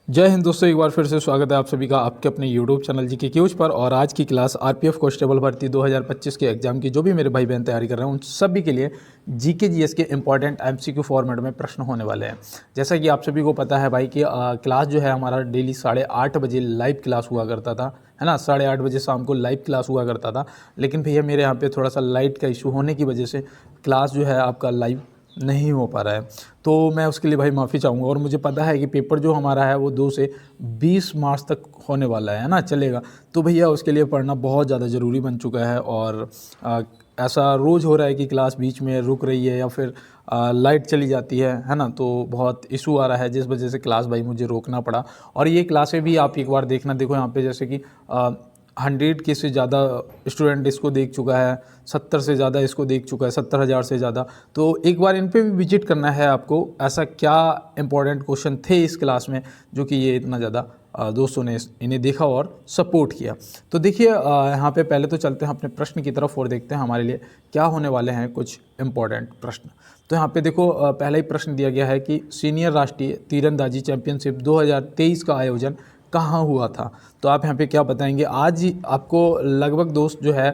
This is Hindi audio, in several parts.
जय हिंद दोस्तों, एक बार फिर से स्वागत है आप सभी का आपके अपने यूट्यूब चैनल जी के क्यूज पर। और आज की क्लास आरपीएफ कांस्टेबल भर्ती 2025 के एग्जाम की जो भी मेरे भाई बहन तैयारी कर रहे हैं उन सभी के लिए जीके जीएस के इंपॉर्टेंट एमसीक्यू फॉर्मेट में प्रश्न होने वाले हैं। जैसा कि आप सभी को पता है भाई कि क्लास जो है हमारा डेली 8:30 बजे लाइव क्लास हुआ करता था, है ना। 8:30 बजे शाम को लाइव क्लास हुआ करता था। लेकिन भैया मेरे यहाँ पे थोड़ा सा लाइट का इशू होने की वजह से क्लास जो है आपका लाइव नहीं हो पा रहा है, तो मैं उसके लिए भाई माफ़ी चाहूँगा। और मुझे पता है कि पेपर जो हमारा है वो 2 से 20 मार्च तक होने वाला है ना, चलेगा। तो भैया उसके लिए पढ़ना बहुत ज़्यादा ज़रूरी बन चुका है। और ऐसा रोज़ हो रहा है कि क्लास बीच में रुक रही है या फिर लाइट चली जाती है ना। तो बहुत इशू आ रहा है जिस वजह से क्लास भाई मुझे रोकना पड़ा। और ये क्लासें भी आप एक बार देखना, देखो यहाँ पे जैसे कि 100 के से ज़्यादा स्टूडेंट इसको देख चुका है, 70 से ज़्यादा इसको देख चुका है, 70,000 से ज़्यादा। तो एक बार इन पे भी विजिट करना है आपको, ऐसा क्या इंपॉर्टेंट क्वेश्चन थे इस क्लास में जो कि ये इतना ज़्यादा दोस्तों ने इन्हें देखा और सपोर्ट किया। तो देखिए यहाँ पे पहले तो चलते हैं अपने प्रश्न की तरफ और देखते हैं हमारे लिए क्या होने वाले हैं कुछ इंपॉर्टेंट प्रश्न। तो यहाँ पे देखो पहला ही प्रश्न दिया गया है कि सीनियर राष्ट्रीय तीरंदाजी चैंपियनशिप 2023 का आयोजन कहाँ हुआ था। तो आप यहाँ पे क्या बताएंगे। आज ही आपको लगभग दोस्त जो है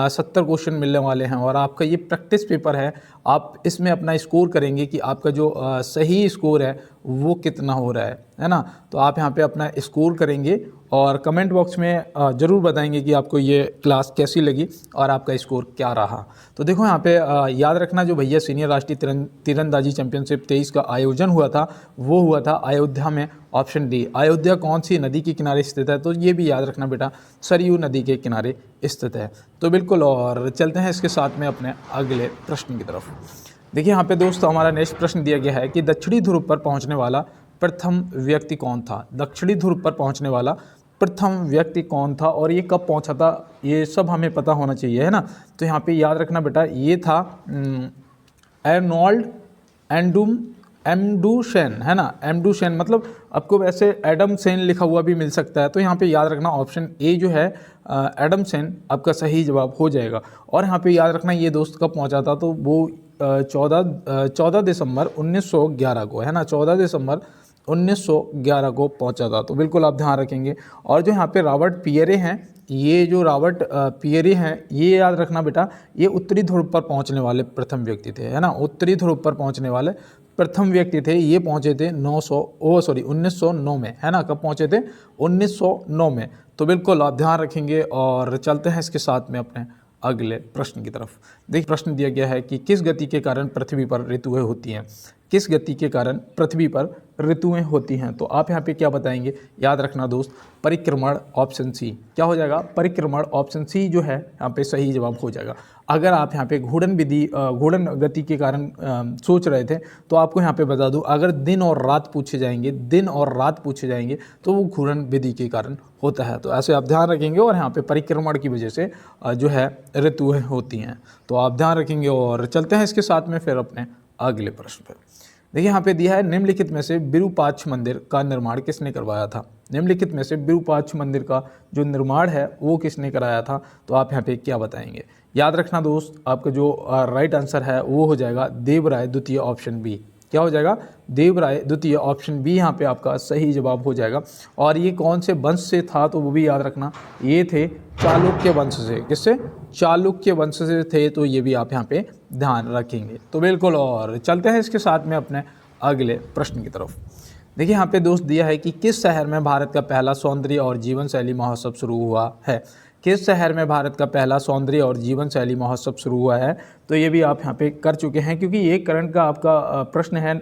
70 क्वेश्चन मिलने वाले हैं और आपका ये प्रैक्टिस पेपर है। आप इसमें अपना स्कोर करेंगे कि आपका जो सही स्कोर है वो कितना हो रहा है ना। तो आप यहाँ पे अपना स्कोर करेंगे और कमेंट बॉक्स में ज़रूर बताएंगे कि आपको ये क्लास कैसी लगी और आपका स्कोर क्या रहा। तो देखो यहाँ पे याद रखना, जो भैया सीनियर राष्ट्रीय तीरंदाजी चैंपियनशिप 23 का आयोजन हुआ था वो हुआ था अयोध्या में। ऑप्शन डी, अयोध्या कौन सी नदी के किनारे स्थित है? तो ये भी याद रखना बेटा, सरयू नदी के किनारे स्थित है। तो बिल्कुल, और चलते हैं इसके साथ में अपने अगले प्रश्न की तरफ। देखिए यहाँ पे दोस्तों हमारा नेक्स्ट प्रश्न दिया गया है कि दक्षिणी ध्रुव पर पहुंचने वाला प्रथम व्यक्ति कौन था? दक्षिणी ध्रुव पर पहुंचने वाला प्रथम व्यक्ति कौन था और ये कब पहुंचा था, ये सब हमें पता होना चाहिए, है ना। तो यहाँ पे याद रखना बेटा, ये था एर्नोल्ड एमडुशेन, है ना। एमडुशेन मतलब आपको वैसे एडम सेन लिखा हुआ भी मिल सकता है। तो यहाँ पे याद रखना ऑप्शन ए जो है एडम सेन आपका सही जवाब हो जाएगा। और यहाँ पे याद रखना ये दोस्त कब पहुँचा था, तो वो 14 दिसंबर 1911 को, है ना। 14 दिसंबर 1911 को पहुंचा था। तो बिल्कुल आप ध्यान रखेंगे। और जो यहाँ पे रॉबर्ट पियरे हैं, ये जो रॉबर्ट पियरे हैं, ये याद रखना बेटा, ये उत्तरी ध्रुव पर पहुंचने वाले प्रथम व्यक्ति थे, है ना। उत्तरी ध्रुव पर पहुंचने वाले प्रथम व्यक्ति थे। ये पहुंचे थे 1909 में, है ना। कब पहुंचे थे? 1909 में। तो बिल्कुल आप ध्यान रखेंगे और चलते हैं इसके साथ में अपने अगले प्रश्न की तरफ। देखिए प्रश्न दिया गया है कि किस गति के कारण पृथ्वी पर ऋतुएं होती हैं? किस गति के कारण पृथ्वी पर ऋतुएं होती हैं? तो आप यहाँ पे क्या बताएंगे? याद रखना दोस्त, परिक्रमण, ऑप्शन सी। क्या हो जाएगा? परिक्रमण, ऑप्शन सी जो है यहाँ पे सही जवाब हो जाएगा। अगर आप यहाँ पे घूर्णन गति के कारण सोच रहे थे तो आपको यहाँ पे बता दूं, अगर दिन और रात पूछे जाएंगे तो वो घूर्णन विधि के कारण होता है। तो ऐसे आप ध्यान रखेंगे और यहाँ पे परिक्रमण की वजह से जो है ऋतुएं होती हैं। तो आप ध्यान रखेंगे और चलते हैं इसके साथ में फिर अपने अगले प्रश्न पर। देखिए यहाँ पे दिया है, निम्नलिखित में से विरूपाक्ष मंदिर का निर्माण किसने करवाया था? निम्नलिखित में से विरूपाक्ष मंदिर का जो निर्माण है वो किसने कराया था? तो आप यहाँ पे क्या बताएंगे? याद रखना दोस्त, आपका जो राइट आंसर है वो हो जाएगा देवराय द्वितीय, ऑप्शन बी। क्या हो जाएगा? देवराय द्वितीय, ऑप्शन बी यहाँ पे आपका सही जवाब हो जाएगा। और ये कौन से वंश से था? तो वो भी याद रखना, ये थे चालुक्य वंश से। किससे? चालुक्य वंश से थे। तो ये भी आप यहाँ पे ध्यान रखेंगे। तो बिल्कुल, और चलते हैं इसके साथ में अपने अगले प्रश्न की तरफ। देखिए यहाँ पे दोस्त दिया है कि किस शहर में भारत का पहला सौंदर्य और जीवन शैली महोत्सव शुरू हुआ है? किस शहर में भारत का पहला सौंदर्य और जीवन शैली महोत्सव शुरू हुआ है? तो ये भी आप यहाँ पे कर चुके हैं, क्योंकि ये करंट का आपका प्रश्न है।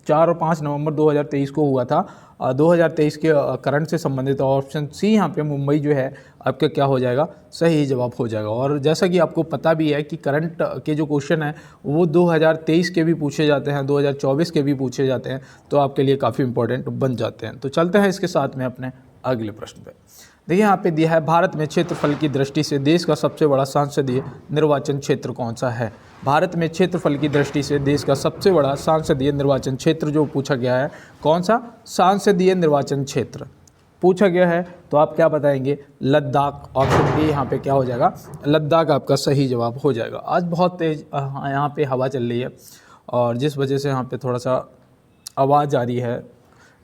4 और 5 नवंबर 2023 को हुआ था। 2023 के करंट से संबंधित ऑप्शन सी यहाँ पे मुंबई जो है आपका क्या हो जाएगा? सही जवाब हो जाएगा। और जैसा कि आपको पता भी है कि करंट के जो क्वेश्चन हैं वो 2023 के भी पूछे जाते हैं, 2024 के भी पूछे जाते हैं, तो आपके लिए काफ़ी इंपॉर्टेंट बन जाते हैं। तो चलते हैं इसके साथ में अपने अगले प्रश्न पर। देखिए यहाँ पे दिया है, भारत में क्षेत्रफल की दृष्टि से देश का सबसे बड़ा संसदीय निर्वाचन क्षेत्र कौन सा है? भारत में क्षेत्रफल की दृष्टि से देश का सबसे बड़ा संसदीय निर्वाचन क्षेत्र जो पूछा गया है, कौन सा संसदीय निर्वाचन क्षेत्र पूछा गया है? तो आप क्या बताएंगे? लद्दाख, ऑप्शन बी यहाँ पे क्या हो जाएगा? लद्दाख आपका सही जवाब हो जाएगा। आज बहुत तेज यहाँ पे हवा चल रही है और जिस वजह से यहाँ पे थोड़ा सा आवाज़ आ रही है,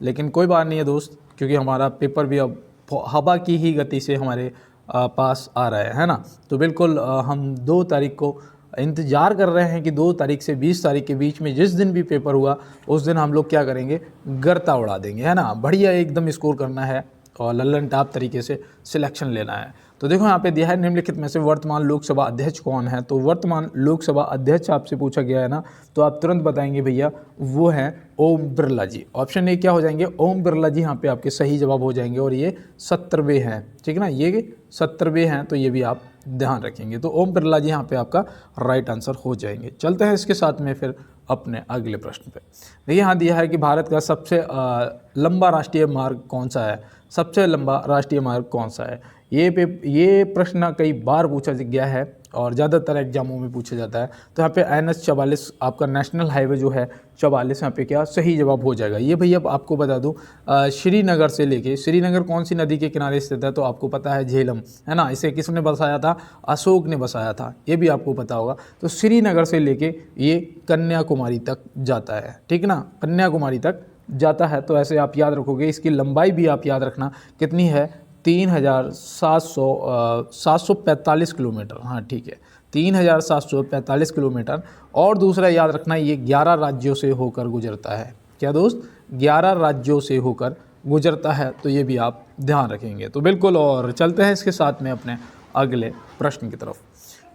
लेकिन कोई बात नहीं है दोस्त, क्योंकि हमारा पेपर भी अब हवा की ही गति से हमारे पास आ रहा है ना। तो बिल्कुल हम 2 तारीख को इंतज़ार कर रहे हैं कि 2 तारीख से 20 तारीख के बीच में जिस दिन भी पेपर हुआ उस दिन हम लोग क्या करेंगे, गर्ता उड़ा देंगे, है ना। बढ़िया एकदम स्कोर करना है और लल्लन टाप तरीके से सिलेक्शन लेना है। तो देखो यहाँ पे दिया है निम्नलिखित में से वर्तमान लोकसभा अध्यक्ष कौन है। तो वर्तमान लोकसभा अध्यक्ष आपसे पूछा गया है ना, तो आप तुरंत बताएंगे भैया वो हैं ओम बिरला जी। ऑप्शन ए क्या हो जाएंगे, ओम बिरला जी यहाँ पे आपके सही जवाब हो जाएंगे और ये 70वें हैं, ठीक है ना, ये 70वें हैं, तो ये भी आप ध्यान रखेंगे। तो ओम बिरला जी यहाँ पे आपका राइट आंसर हो जाएंगे। चलते हैं इसके साथ में फिर अपने अगले प्रश्न पे। देखिए यहाँ दिया है कि भारत का सबसे लंबा राष्ट्रीय मार्ग कौन सा है। सबसे लंबा राष्ट्रीय मार्ग कौन सा है, ये प्रश्न कई बार पूछा गया है और ज़्यादातर एग्जामों में पूछा जाता है। तो यहाँ पे NH 44 आपका नेशनल हाईवे जो है 44, यहाँ पे क्या सही जवाब हो जाएगा। ये भैया आपको बता दूँ, श्रीनगर से लेके, श्रीनगर कौन सी नदी के किनारे स्थित है, तो आपको पता है झेलम, है ना। इसे किसने बसाया था, अशोक ने बसाया था, ये भी आपको पता होगा। तो श्रीनगर से लेके ये कन्याकुमारी तक जाता है, ठीक ना, कन्याकुमारी तक जाता है। तो ऐसे आप याद रखोगे। इसकी लंबाई भी आप याद रखना कितनी है, 3745 किलोमीटर, हाँ ठीक है, 3745 किलोमीटर। और दूसरा याद रखना, ये 11 राज्यों से होकर गुजरता है। क्या दोस्त, 11 राज्यों से होकर गुजरता है, तो ये भी आप ध्यान रखेंगे। तो बिल्कुल, और चलते हैं इसके साथ में अपने अगले प्रश्न की तरफ।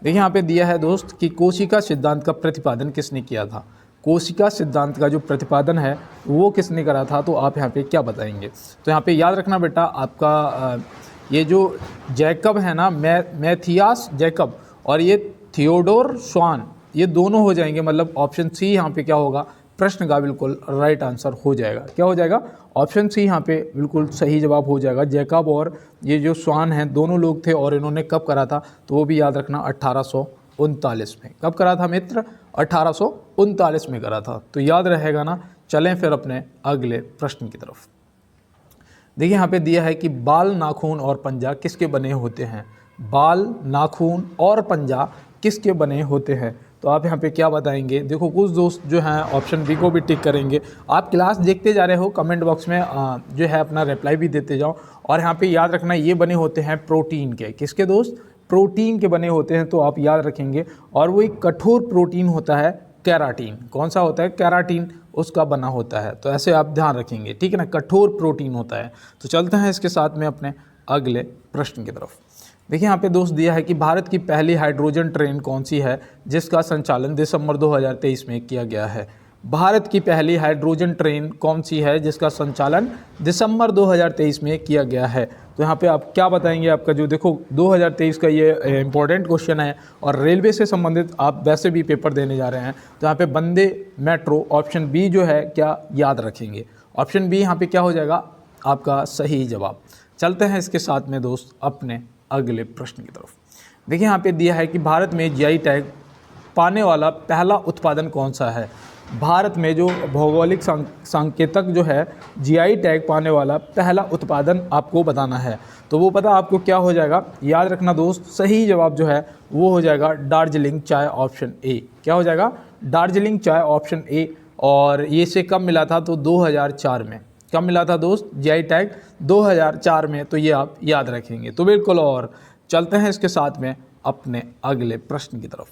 देखिए यहाँ पे दिया है दोस्त कि कोशिका सिद्धांत का प्रतिपादन किसने किया था। कोशिका सिद्धांत का जो प्रतिपादन है वो किसने करा था, तो आप यहाँ पे क्या बताएंगे। तो यहाँ पे याद रखना बेटा, आपका ये जो जैकब है ना, मैथियास जैकब और ये थियोडोर स्वान, ये दोनों हो जाएंगे। मतलब ऑप्शन सी यहाँ पे क्या होगा, प्रश्न का बिल्कुल राइट आंसर हो जाएगा। क्या हो जाएगा, ऑप्शन सी यहाँ पे बिल्कुल सही जवाब हो जाएगा। जैकब और ये जो स्वान हैं दोनों लोग थे और इन्होंने कब करा था, तो वो भी याद रखना 1839 में। कब करा था मित्र, 1839 में करा था, तो याद रहेगा ना। चलें फिर अपने अगले प्रश्न की तरफ। देखिए यहाँ पे दिया है कि बाल, नाखून और पंजा किसके बने होते हैं। बाल, नाखून और पंजा किसके बने होते हैं, तो आप यहाँ पे क्या बताएंगे। देखो कुछ दोस्त जो हैं ऑप्शन बी को भी टिक करेंगे। आप क्लास देखते जा रहे हो, कमेंट बॉक्स में जो है अपना रिप्लाई भी देते जाओ। और यहाँ पे याद रखना, ये बने होते हैं प्रोटीन के, किसके दोस्त, प्रोटीन के बने होते हैं, तो आप याद रखेंगे। और वो एक कठोर प्रोटीन होता है, कैराटीन। कौन सा होता है, कैराटीन, उसका बना होता है। तो ऐसे आप ध्यान रखेंगे, ठीक है ना, कठोर प्रोटीन होता है। तो चलते हैं इसके साथ में अपने अगले प्रश्न की तरफ। देखिए यहाँ पे दोस्त दिया है कि भारत की पहली हाइड्रोजन ट्रेन कौन सी है जिसका संचालन दिसंबर 2023 में किया गया है। भारत की पहली हाइड्रोजन ट्रेन कौन सी है जिसका संचालन दिसंबर 2023 में किया गया है। तो यहाँ पे आप क्या बताएंगे। आपका जो देखो 2023 का ये इंपॉर्टेंट क्वेश्चन है और रेलवे से संबंधित आप वैसे भी पेपर देने जा रहे हैं। तो यहाँ पे वंदे मेट्रो, ऑप्शन बी जो है क्या याद रखेंगे। ऑप्शन बी यहाँ पे क्या हो जाएगा आपका सही जवाब। चलते हैं इसके साथ में दोस्त अपने अगले प्रश्न की तरफ। देखिए यहाँ पे दिया है कि भारत में जीआई टैग पाने वाला पहला उत्पादन कौन सा है। भारत में जो भौगोलिक संकेतक जो है जीआई टैग पाने वाला पहला उत्पादन आपको बताना है। तो वो पता आपको क्या हो जाएगा, याद रखना दोस्त, सही जवाब जो है वो हो जाएगा दार्जिलिंग चाय, ऑप्शन ए। क्या हो जाएगा, दार्जिलिंग चाय, ऑप्शन ए। और ये से कब मिला था, तो 2004 में। कब मिला था दोस्त जीआई टैग, 2004 में। तो ये आप याद रखेंगे। तो बिल्कुल, और चलते हैं इसके साथ में अपने अगले प्रश्न की तरफ।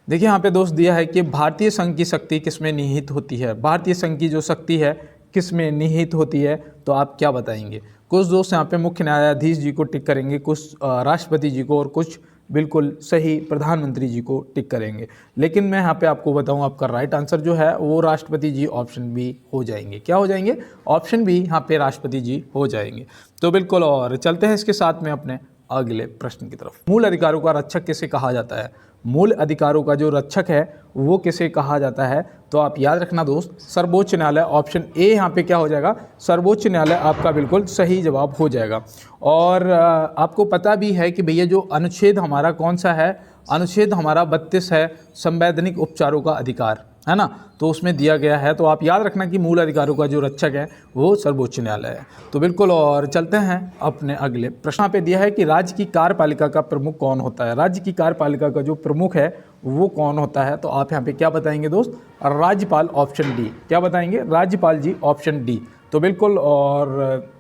देखिए यहाँ पे दोस्त दिया है कि भारतीय संघ की शक्ति किसमें निहित होती है। भारतीय संघ की जो शक्ति है किसमें निहित होती है, तो आप क्या बताएंगे। कुछ दोस्त यहाँ पे मुख्य न्यायाधीश जी को टिक करेंगे, कुछ राष्ट्रपति जी को, और कुछ बिल्कुल सही प्रधानमंत्री जी को टिक करेंगे। लेकिन मैं यहाँ पे आपको बताऊँ, आपका राइट आंसर जो है वो राष्ट्रपति जी, ऑप्शन बी हो जाएंगे। क्या हो जाएंगे, ऑप्शन बी, यहाँ पे राष्ट्रपति जी हो जाएंगे। तो बिल्कुल, और चलते हैं इसके साथ में अपने अगले प्रश्न की तरफ। मूल अधिकारों का रक्षक किसे कहा जाता है। मूल अधिकारों का जो रक्षक है वो किसे कहा जाता है, तो आप याद रखना दोस्त, सर्वोच्च न्यायालय, ऑप्शन ए यहाँ पे क्या हो जाएगा, सर्वोच्च न्यायालय आपका बिल्कुल सही जवाब हो जाएगा। और आपको पता भी है कि भैया जो अनुच्छेद हमारा कौन सा है, अनुच्छेद हमारा 32 है, संवैधानिक उपचारों का अधिकार, है ना। तो उसमें दिया गया है, तो आप याद रखना कि मूल अधिकारों का जो रक्षक है वो सर्वोच्च न्यायालय है। तो बिल्कुल, और चलते हैं अपने अगले प्रश्न पे। दिया है कि राज्य की कार्यपालिका का प्रमुख कौन होता है। राज्य की कार्यपालिका का जो प्रमुख है वो कौन होता है, तो आप यहाँ पे क्या बताएंगे दोस्त, राज्यपाल, ऑप्शन डी। क्या बताएंगे, राज्यपाल जी, ऑप्शन डी। तो बिल्कुल, और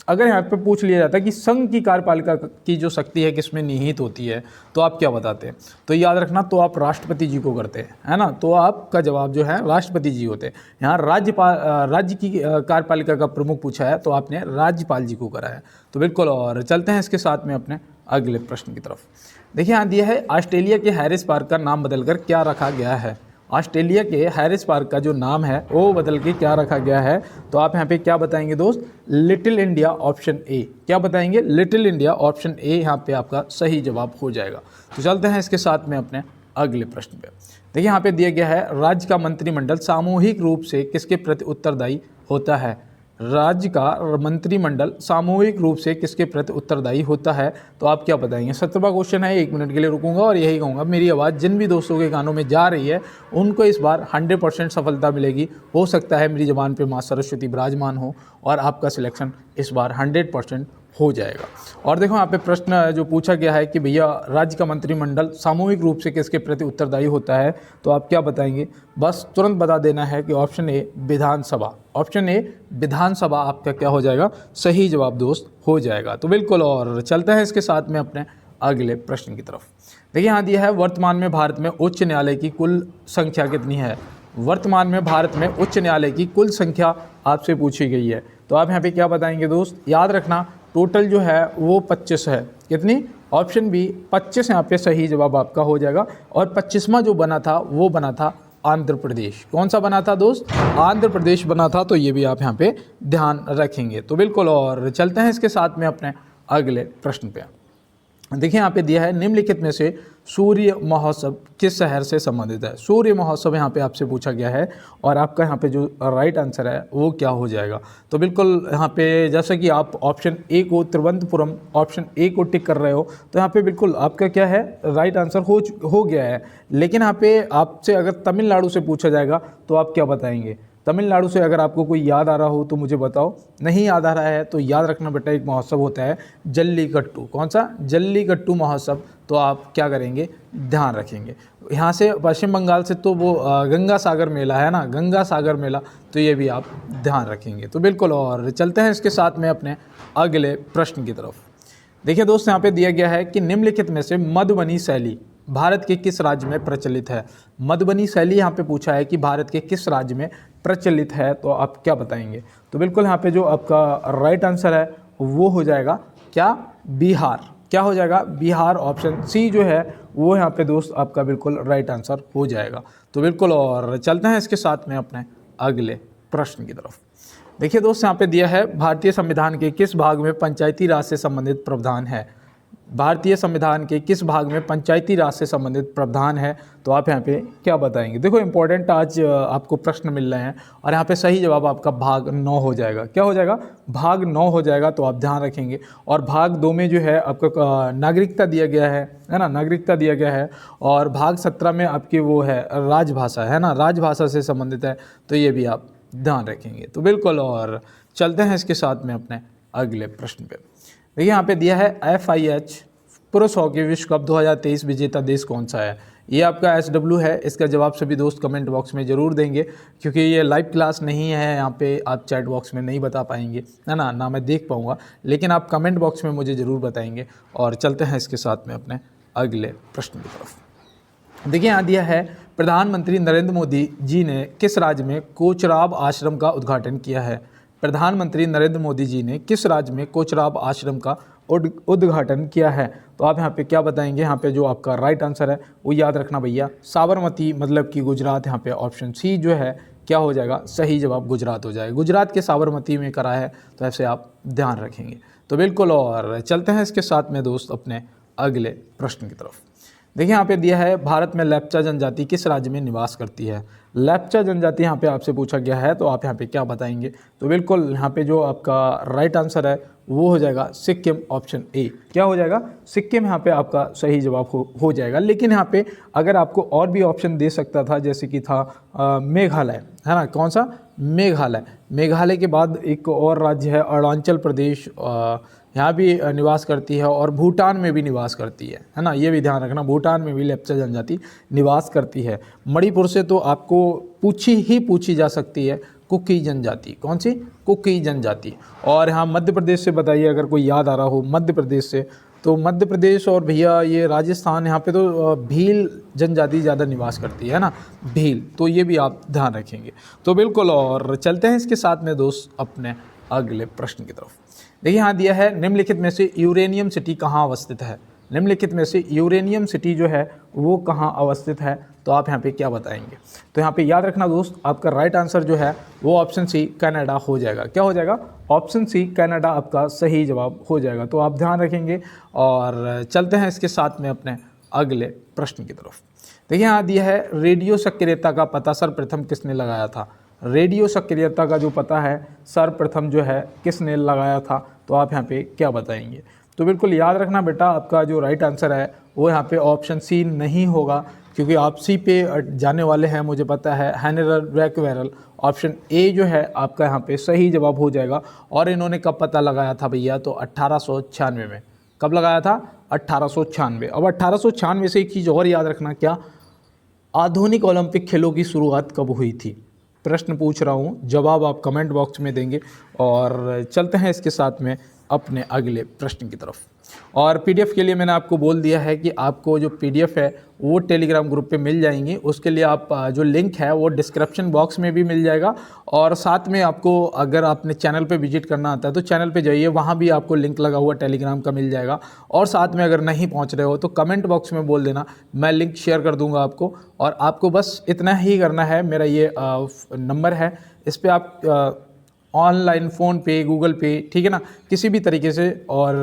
अगर यहाँ पे पूछ लिया जाता है कि संघ की कार्यपालिका की जो शक्ति है किसमें निहित होती है, तो आप क्या बताते हैं? तो याद रखना, तो आप राष्ट्रपति जी को करते हैं, है ना। तो आपका जवाब जो है राष्ट्रपति जी होते हैं। यहाँ राज्य की कार्यपालिका का प्रमुख पूछा है, तो आपने राज्यपाल जी को करा है। तो बिल्कुल, और चलते हैं इसके साथ में अपने अगले प्रश्न की तरफ। देखिए यहाँ दिया है, ऑस्ट्रेलिया के हैरिस पार्क का नाम बदलकर क्या रखा गया है? ऑस्ट्रेलिया के हैरिस पार्क का जो नाम है वो बदल के क्या रखा गया है? तो आप यहाँ पे क्या बताएंगे दोस्त? Little India, option A. क्या बताएंगे? लिटिल इंडिया, ऑप्शन ए यहाँ पे आपका सही जवाब हो जाएगा। तो चलते हैं इसके साथ में अपने अगले प्रश्न पे। देखिए यहाँ पे दिया गया है, राज्य का मंत्रिमंडल सामूहिक रूप से किसके प्रति उत्तरदायी होता है? राज्य का मंत्रिमंडल सामूहिक रूप से किसके प्रति उत्तरदायी होता है? तो आप क्या बताएंगे? 17वां क्वेश्चन है, 1 मिनट के लिए रुकूंगा और यही कहूँगा, मेरी आवाज़ जिन भी दोस्तों के कानों में जा रही है उनको इस बार 100% सफलता मिलेगी। हो सकता है मेरी ज़बान पे माँ सरस्वती विराजमान हो और आपका सिलेक्शन इस बार 100% हो जाएगा। और देखो यहाँ पे प्रश्न जो पूछा गया है कि भैया राज्य का मंत्रिमंडल सामूहिक रूप से किसके प्रति उत्तरदायी होता है? तो आप क्या बताएंगे? बस तुरंत बता देना है कि option A Vidhan Sabha. Option A विधानसभा आपका क्या हो जाएगा? सही जवाब दोस्त हो जाएगा। तो बिल्कुल, और चलते हैं इसके साथ में अपने अगले प्रश्न की तरफ। देखिए यहाँ दिया है, वर्तमान में भारत में उच्च न्यायालय की कुल संख्या कितनी है? वर्तमान में भारत में उच्च न्यायालय की कुल संख्या आपसे पूछी गई है। तो आप यहाँ पे क्या बताएंगे दोस्त? याद रखना, टोटल जो है वो 25 है। कितनी? ऑप्शन बी 25 यहाँ पे सही जवाब आपका हो जाएगा। और 25वां जो बना था वो बना था आंध्र प्रदेश। कौन सा बना था दोस्त? आंध्र प्रदेश बना था। तो ये भी आप यहाँ पे ध्यान रखेंगे। तो बिल्कुल, और चलते हैं इसके साथ में अपने अगले प्रश्न पे। देखिए यहाँ पे दिया है, निम्नलिखित में से सूर्य महोत्सव किस शहर से संबंधित है? सूर्य महोत्सव यहाँ पे आपसे पूछा गया है और आपका यहाँ पे जो राइट आंसर है वो क्या हो जाएगा? तो बिल्कुल यहाँ पे जैसा कि आप ऑप्शन ए को तिरुवनंतपुरम, ऑप्शन ए को टिक कर रहे हो, तो यहाँ पे बिल्कुल आपका क्या है? राइट आंसर हो गया है। लेकिन यहाँ पे आपसे अगर तमिलनाडु से पूछा जाएगा तो आप क्या बताएंगे? तमिलनाडु से अगर आपको कोई याद आ रहा हो तो मुझे बताओ। नहीं याद आ रहा है तो याद रखना बेटा, एक महोत्सव होता है जल्लीकट्टू। कौन सा? जल्लीकट्टू महोत्सव। तो आप क्या करेंगे? ध्यान रखेंगे। यहाँ से पश्चिम बंगाल से तो वो गंगा सागर मेला है ना, गंगा सागर मेला, तो ये भी आप ध्यान रखेंगे। तो बिल्कुल, और चलते हैं इसके साथ में अपने अगले प्रश्न की तरफ। देखिए दोस्त, यहाँ पे दिया गया है कि निम्नलिखित में से मधुबनी शैली भारत के किस राज्य में प्रचलित है? मधुबनी शैली यहाँ पे पूछा है कि भारत के किस राज्य में प्रचलित है? तो आप क्या बताएंगे? तो बिल्कुल यहाँ पे जो आपका राइट आंसर है वो हो जाएगा क्या? बिहार। क्या हो जाएगा? बिहार। ऑप्शन सी जो है वो यहाँ पे दोस्त आपका बिल्कुल राइट आंसर हो जाएगा। तो बिल्कुल, और चलते हैं इसके साथ में अपने अगले प्रश्न की तरफ। देखिए दोस्त, यहाँ पे दिया है, भारतीय संविधान के किस भाग में पंचायती राज से संबंधित प्रावधान है? भारतीय संविधान के किस भाग में पंचायती राज से संबंधित प्रावधान है? तो आप यहाँ पे क्या बताएंगे? देखो इंपॉर्टेंट आज आपको प्रश्न मिल रहे हैं और यहाँ पे सही जवाब आपका भाग 9 हो जाएगा। क्या हो जाएगा? भाग 9 हो जाएगा। तो आप ध्यान रखेंगे। और भाग 2 में जो है आपका नागरिकता दिया गया है ना, नागरिकता दिया गया है। और भाग 17 में आपकी वो है राजभाषा, है ना, राजभाषा से संबंधित है। तो ये भी आप ध्यान रखेंगे। तो बिल्कुल, और चलते हैं इसके साथ में अपने अगले प्रश्न पे। देखिए यहाँ पे दिया है, FIH पुरुष हॉकी विश्व कप 2023 विजेता देश कौन सा है? ये आपका SW है। इसका जवाब सभी दोस्त कमेंट बॉक्स में ज़रूर देंगे, क्योंकि ये लाइव क्लास नहीं है, यहाँ पे आप चैट बॉक्स में नहीं बता पाएंगे, है ना मैं देख पाऊँगा, लेकिन आप कमेंट बॉक्स में मुझे ज़रूर बताएंगे। और चलते हैं इसके साथ में अपने अगले प्रश्न की तरफ। देखिए यहाँ दिया है, प्रधानमंत्री नरेंद्र मोदी जी ने किस राज्य में कोचराब आश्रम का उद्घाटन किया है? प्रधानमंत्री नरेंद्र मोदी जी ने किस राज्य में कोचराब आश्रम का उद्घाटन किया है? तो आप यहाँ पे क्या बताएंगे? यहाँ पे जो आपका राइट आंसर है वो याद रखना भैया, साबरमती, मतलब कि गुजरात। यहाँ पे ऑप्शन सी जो है क्या हो जाएगा? सही जवाब गुजरात हो जाएगा। गुजरात के साबरमती में करा है, तो ऐसे आप ध्यान रखेंगे। तो बिल्कुल, और चलते हैं इसके साथ में दोस्त अपने अगले प्रश्न की तरफ। देखिए यहाँ पे दिया है, भारत में लेप्चा जनजाति किस राज्य में निवास करती है? लेप्चा जनजाति यहाँ पे आपसे पूछा गया है, तो आप यहाँ पे क्या बताएंगे? तो बिल्कुल यहाँ पे जो आपका राइट आंसर है वो हो जाएगा सिक्किम। Option A. क्या हो जाएगा? सिक्किम यहाँ पे आपका सही जवाब हो जाएगा। लेकिन यहाँ पे अगर आपको और भी ऑप्शन दे सकता था, जैसे कि था मेघालय, है ना। कौन सा? मेघालय। मेघालय के बाद एक और राज्य है अरुणाचल प्रदेश, यहाँ भी निवास करती है, और भूटान में भी निवास करती है ना। ये भी ध्यान रखना, भूटान में भी लेप्चा जनजाति निवास करती है। मणिपुर से तो आपको पूछी जा सकती है, कुकी जनजाति। कौन सी? कुकी जनजाति। और यहाँ मध्य प्रदेश से बताइए अगर कोई याद आ रहा हो मध्य प्रदेश से, तो मध्य प्रदेश और भैया ये राजस्थान, यहाँ पे तो भील जनजाति ज़्यादा निवास करती है ना, भील, तो ये भी आप ध्यान रखेंगे। तो बिल्कुल, और चलते हैं इसके साथ में दोस्त अपने अगले प्रश्न की तरफ। देखिए यहाँ दिया है निम्नलिखित में से यूरेनियम सिटी कहाँ अवस्थित है। निम्नलिखित में से यूरेनियम सिटी जो है वो कहाँ अवस्थित है, तो आप यहाँ पे क्या बताएंगे। तो यहाँ पे याद रखना दोस्त, आपका राइट आंसर जो है वो ऑप्शन सी कनाडा हो जाएगा। क्या हो जाएगा? ऑप्शन सी कनाडा आपका सही जवाब हो जाएगा। तो आप ध्यान रखेंगे और चलते हैं इसके साथ में अपने अगले प्रश्न की तरफ। देखिए यहाँ दिया है रेडियो सक्रियता का पता सर्वप्रथम किसने लगाया था। रेडियो सक्रियता का जो पता है सर्वप्रथम जो है किसने लगाया था, तो आप यहाँ पे क्या बताएंगे। तो बिल्कुल याद रखना बेटा, आपका जो राइट आंसर है वो यहाँ पे ऑप्शन सी नहीं होगा, क्योंकि आप सी पे जाने वाले हैं, मुझे पता है, हेनरी बैक्वेरेल। ऑप्शन ए जो है आपका यहाँ पे सही जवाब हो जाएगा। और इन्होंने कब पता लगाया था भैया, तो 1896 में। कब लगाया था? 1896। अब 1896 से एक चीज़ और याद रखना, क्या आधुनिक ओलंपिक खेलों की शुरुआत कब हुई थी। प्रश्न पूछ रहा हूँ, जवाब आप कमेंट बॉक्स में देंगे। और चलते हैं इसके साथ में अपने अगले प्रश्न की तरफ। और पीडीएफ के लिए मैंने आपको बोल दिया है कि आपको जो पीडीएफ है वो टेलीग्राम ग्रुप पे मिल जाएंगी। उसके लिए आप जो लिंक है वो डिस्क्रिप्शन बॉक्स में भी मिल जाएगा। और साथ में आपको अगर आपने चैनल पे विजिट करना आता है तो चैनल पे जाइए, वहाँ भी आपको लिंक लगा हुआ टेलीग्राम का मिल जाएगा। और साथ में अगर नहीं पहुँच रहे हो तो कमेंट बॉक्स में बोल देना, मैं लिंक शेयर कर दूँगा आपको। और आपको बस इतना ही करना है, मेरा ये नंबर है, इस पर आप ऑनलाइन फ़ोन पे, गूगल पे, ठीक है ना, किसी भी तरीके से, और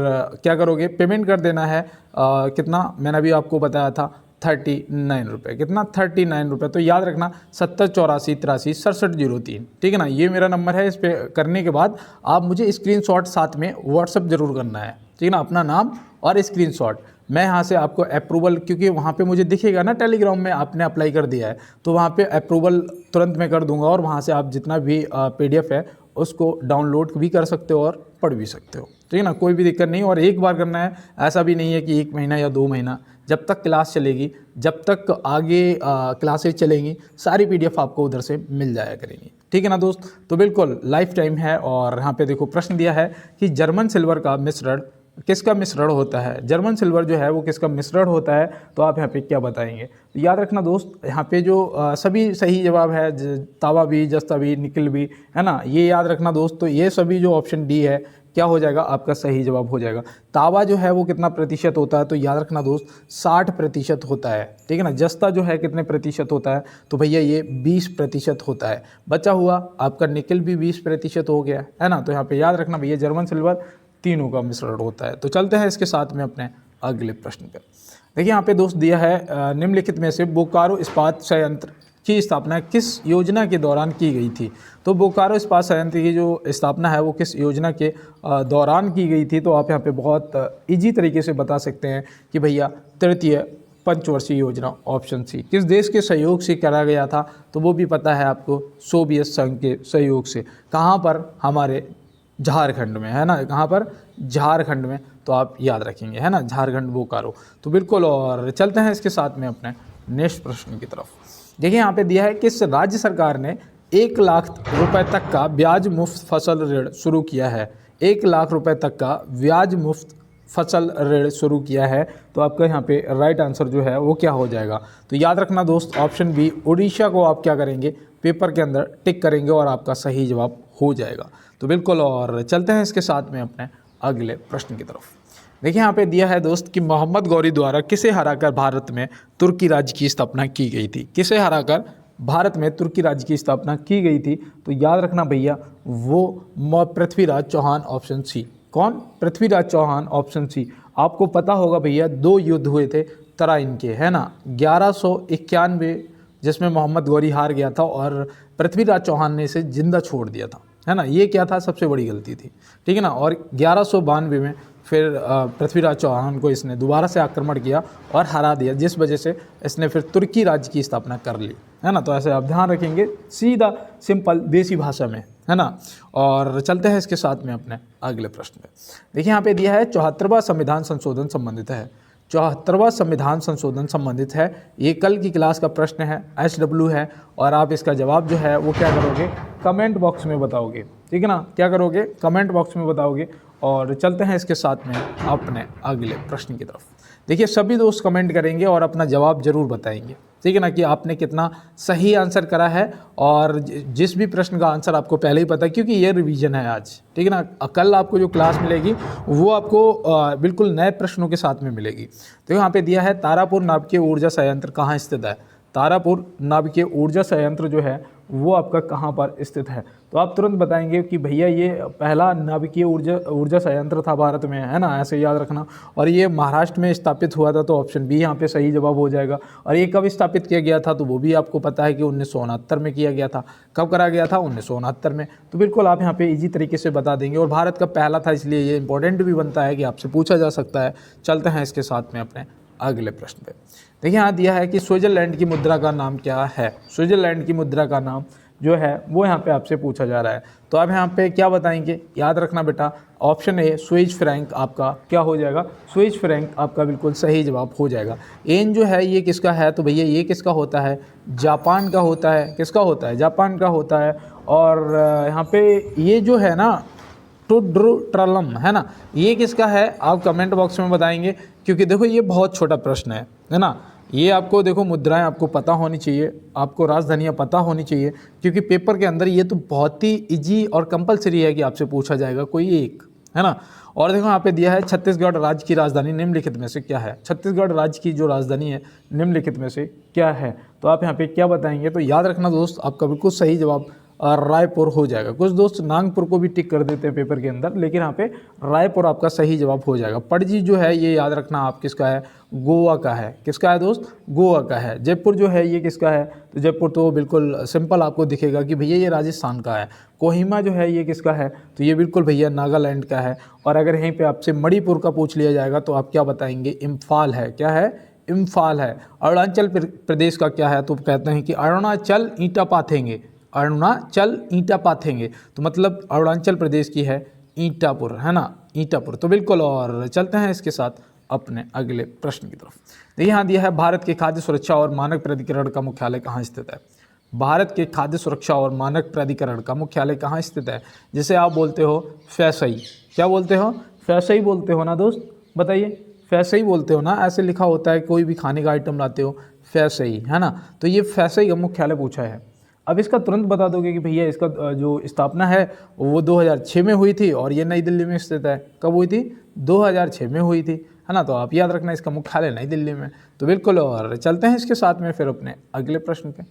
क्या करोगे, पेमेंट कर देना है। कितना मैंने अभी आपको बताया था, 39 रुपये। कितना? 39 रुपये। तो याद रखना 7084836703, ठीक है ना, ये मेरा नंबर है। इस पर करने के बाद आप मुझे स्क्रीनशॉट साथ में व्हाट्सअप जरूर करना है, ठीक है ना, अपना नाम और स्क्रीनशॉट। मैं यहाँ से आपको अप्रूवल, क्योंकि वहाँ पे मुझे दिखेगा ना टेलीग्राम में आपने अप्लाई कर दिया है, तो वहाँ पे अप्रूवल तुरंत मैं कर दूंगा। और वहाँ से आप जितना भी पीडीएफ है उसको डाउनलोड भी कर सकते हो और पढ़ भी सकते हो, ठीक है ना, कोई भी दिक्कत नहीं। और एक बार करना है, ऐसा भी नहीं है कि 1 महीना या 2 महीना, जब तक क्लास चलेगी, जब तक आगे क्लासेज चलेंगी, सारी पीडीएफ आपको उधर से मिल जाया करेंगी, ठीक है ना दोस्त। तो बिल्कुल लाइफ टाइम है। और यहाँ पे देखो प्रश्न दिया है कि जर्मन सिल्वर का मिश्रण किसका मिश्रण होता है। जर्मन सिल्वर जो है वो किसका मिश्रण होता है, तो आप यहाँ पे क्या बताएंगे। तो याद रखना दोस्त, यहाँ पे जो सभी सही जवाब है, तावा भी, जस्ता भी, निकल भी, है ना, ये याद रखना दोस्त। तो ये सभी जो ऑप्शन डी है क्या हो जाएगा, आपका सही जवाब हो जाएगा। तावा जो है वो कितना प्रतिशत होता है, तो याद रखना दोस्त 60% होता है, ठीक है ना। जस्ता जो है कितने प्रतिशत होता है, तो भैया ये 20% होता है। बचा हुआ आपका निकल भी 20% हो गया, है ना। तो यहाँ पे याद रखना भैया जर्मन सिल्वर तीनों का मिश्रण होता है। तो चलते हैं इसके साथ में अपने अगले प्रश्न पर। देखिए यहाँ पे दोस्त दिया है निम्नलिखित में से बोकारो इस्पात संयंत्र की स्थापना किस योजना के दौरान की गई थी। तो बोकारो इस्पात संयंत्र की जो स्थापना है वो किस योजना के दौरान की गई थी, तो आप यहाँ पे बहुत इजी तरीके से बता सकते हैं कि भैया तृतीय पंचवर्षीय योजना, ऑप्शन सी। किस देश के सहयोग से करा गया था, तो वो भी पता है आपको, सोवियत संघ के सहयोग से। कहाँ पर? हमारे झारखंड में, है ना। कहाँ पर? झारखंड में। तो आप याद रखेंगे, है ना, झारखंड बोकारो। तो बिल्कुल, और चलते हैं इसके साथ में अपने नेक्स्ट प्रश्न की तरफ। देखिए यहाँ पे दिया है किस राज्य सरकार ने 1 लाख रुपए तक का ब्याज मुफ्त फसल ऋण शुरू किया है। 1 लाख रुपए तक का ब्याज मुफ्त फसल ऋण शुरू किया है। तो आपका यहाँ पे राइट आंसर जो है वो क्या हो जाएगा। तो याद रखना दोस्त, ऑप्शन बी उड़ीसा को आप क्या करेंगे, पेपर के अंदर टिक करेंगे और आपका सही जवाब हो जाएगा। तो बिल्कुल, और चलते हैं इसके साथ में अपने अगले प्रश्न की तरफ। देखिए यहाँ पे दिया है दोस्त कि मोहम्मद गौरी द्वारा किसे हराकर भारत में तुर्की राज्य की स्थापना की गई थी। किसे हराकर भारत में तुर्की राज्य की स्थापना की गई थी, तो याद रखना भैया वो पृथ्वीराज चौहान, ऑप्शन सी। कौन? Prithviraj Chauhan, option C. आपको पता होगा भैया 2 युद्ध हुए थे तराइन के, है ना। 1191 जिसमें मोहम्मद गौरी हार गया था और पृथ्वीराज चौहान ने इसे जिंदा छोड़ दिया था, है ना। ये क्या था, सबसे बड़ी गलती थी, ठीक है ना। और 1192 में फिर पृथ्वीराज चौहान को इसने दोबारा से आक्रमण किया और हरा दिया, जिस वजह से इसने फिर तुर्की राज्य की स्थापना कर ली, है ना। तो ऐसे आप ध्यान रखेंगे, सीधा सिंपल देसी भाषा में, है ना। और चलते हैं इसके साथ में अपने अगले प्रश्न पे। देखिए यहाँ पे दिया है 74वां संविधान संशोधन संबंधित है। 74वां संविधान संशोधन संबंधित है। ये कल की क्लास का प्रश्न है, SW है, और आप इसका जवाब जो है वो क्या करोगे, कमेंट बॉक्स में बताओगे, ठीक है ना, क्या करोगे, कमेंट बॉक्स में बताओगे। और चलते हैं इसके साथ में अपने अगले प्रश्न की तरफ। देखिए सभी दोस्त कमेंट करेंगे और अपना जवाब जरूर बताएंगे, ठीक है ना, कि आपने कितना सही आंसर करा है, और जिस भी प्रश्न का आंसर आपको पहले ही पता है, क्योंकि ये रिवीजन है आज, ठीक है ना। कल आपको जो क्लास मिलेगी वो आपको बिल्कुल नए प्रश्नों के साथ में मिलेगी। तो यहाँ पे दिया है तारापुर नाभिकीय ऊर्जा संयंत्र कहाँ स्थित है। तारापुर नाभिकीय ऊर्जा संयंत्र जो है वो आपका कहाँ पर स्थित है। तो आप तुरंत बताएंगे कि भैया ये पहला नाभिकीय ऊर्जा संयंत्र था भारत में, है ना, ऐसे याद रखना। और ये महाराष्ट्र में स्थापित हुआ था, तो ऑप्शन बी यहाँ पे सही जवाब हो जाएगा। और ये कब स्थापित किया गया था, तो वो भी आपको पता है कि 1969 में किया गया था। कब करा गया था, 1969 में। तो बिल्कुल आप यहाँ पे ईजी तरीके से बता देंगे, और भारत का पहला था, इसलिए ये इंपॉर्टेंट भी बनता है कि आपसे पूछा जा सकता है। चलते हैं इसके साथ में अपने अगले प्रश्न पे। देखिए यहाँ दिया है कि स्विट्जरलैंड की मुद्रा का नाम क्या है। स्विट्जरलैंड की मुद्रा का नाम जो है वो यहाँ पे आपसे पूछा जा रहा है। तो आप यहाँ पे क्या बताएंगे, याद रखना बेटा, ऑप्शन ए स्विस फ्रैंक आपका क्या हो जाएगा, स्विस फ्रैंक आपका बिल्कुल सही जवाब हो जाएगा। एन जो है ये किसका है, तो भैया ये किसका होता है, जापान का होता है। किसका होता है, जापान का होता है। और यहाँ पे ये जो है ना टुड्रुट्रलम, है ना, ये किसका है, आप कमेंट बॉक्स में बताएंगे। क्योंकि देखो ये बहुत छोटा प्रश्न है ना, ये आपको देखो मुद्राएं आपको पता होनी चाहिए, आपको राजधानियाँ पता होनी चाहिए, क्योंकि पेपर के अंदर ये तो बहुत ही इजी और कंपलसरी है कि आपसे पूछा जाएगा कोई एक, है ना। और देखो यहाँ पे दिया है छत्तीसगढ़ राज्य की राजधानी निम्नलिखित में से क्या है। छत्तीसगढ़ राज्य की जो राजधानी है निम्नलिखित में से क्या है। तो आप यहाँ पे क्या बताएंगे, तो याद रखना दोस्त, आपका बिल्कुल सही जवाब रायपुर हो जाएगा। कुछ दोस्त नागपुर को भी टिक कर देते हैं पेपर के अंदर, लेकिन यहाँ पे रायपुर आपका सही जवाब हो जाएगा। पणजी जो है ये याद रखना आप किसका है, गोवा का है। किसका है दोस्त, गोवा का है। जयपुर जो है ये किसका है, तो जयपुर तो बिल्कुल सिंपल आपको दिखेगा कि भैया ये राजस्थान का है। कोहिमा जो है ये किसका है, तो ये बिल्कुल भैया नागालैंड का है। और अगर यहीं पर आपसे मणिपुर का पूछ लिया जाएगा तो आप क्या बताएंगे, इम्फाल है। क्या है, इम्फाल है। अरुणाचल प्रदेश का क्या है, तो कहते हैं कि अरुणाचल ईंटा पाथेंगे। अरुणाचल ईंटा पाथेंगे, तो मतलब अरुणाचल प्रदेश की है ईंटापुर, है ना, ईंटापुर। तो बिल्कुल, और चलते हैं इसके साथ अपने अगले प्रश्न की तरफ। देखिए यहाँ दिया है भारत के खाद्य सुरक्षा और मानक प्राधिकरण का मुख्यालय कहाँ स्थित है। भारत के खाद्य सुरक्षा और मानक प्राधिकरण का मुख्यालय कहाँ स्थित है। जिसे आप बोलते हो फैसई। क्या बोलते हो, फैसई बोलते हो ना दोस्त, बताइए, फैसई बोलते हो ना, ऐसे लिखा होता है कोई भी खाने का आइटम लाते हो, फैसई, है ना। तो ये फैसई का मुख्यालय पूछा है। अब इसका तुरंत बता दोगे कि भैया इसका जो स्थापना है वो 2006 में हुई थी, और ये नई दिल्ली में स्थित है। कब हुई थी, 2006 में हुई थी, है ना। तो आप याद रखना इसका मुख्यालय नई दिल्ली में। तो बिल्कुल, और चलते हैं इसके साथ में फिर अपने अगले प्रश्न पे।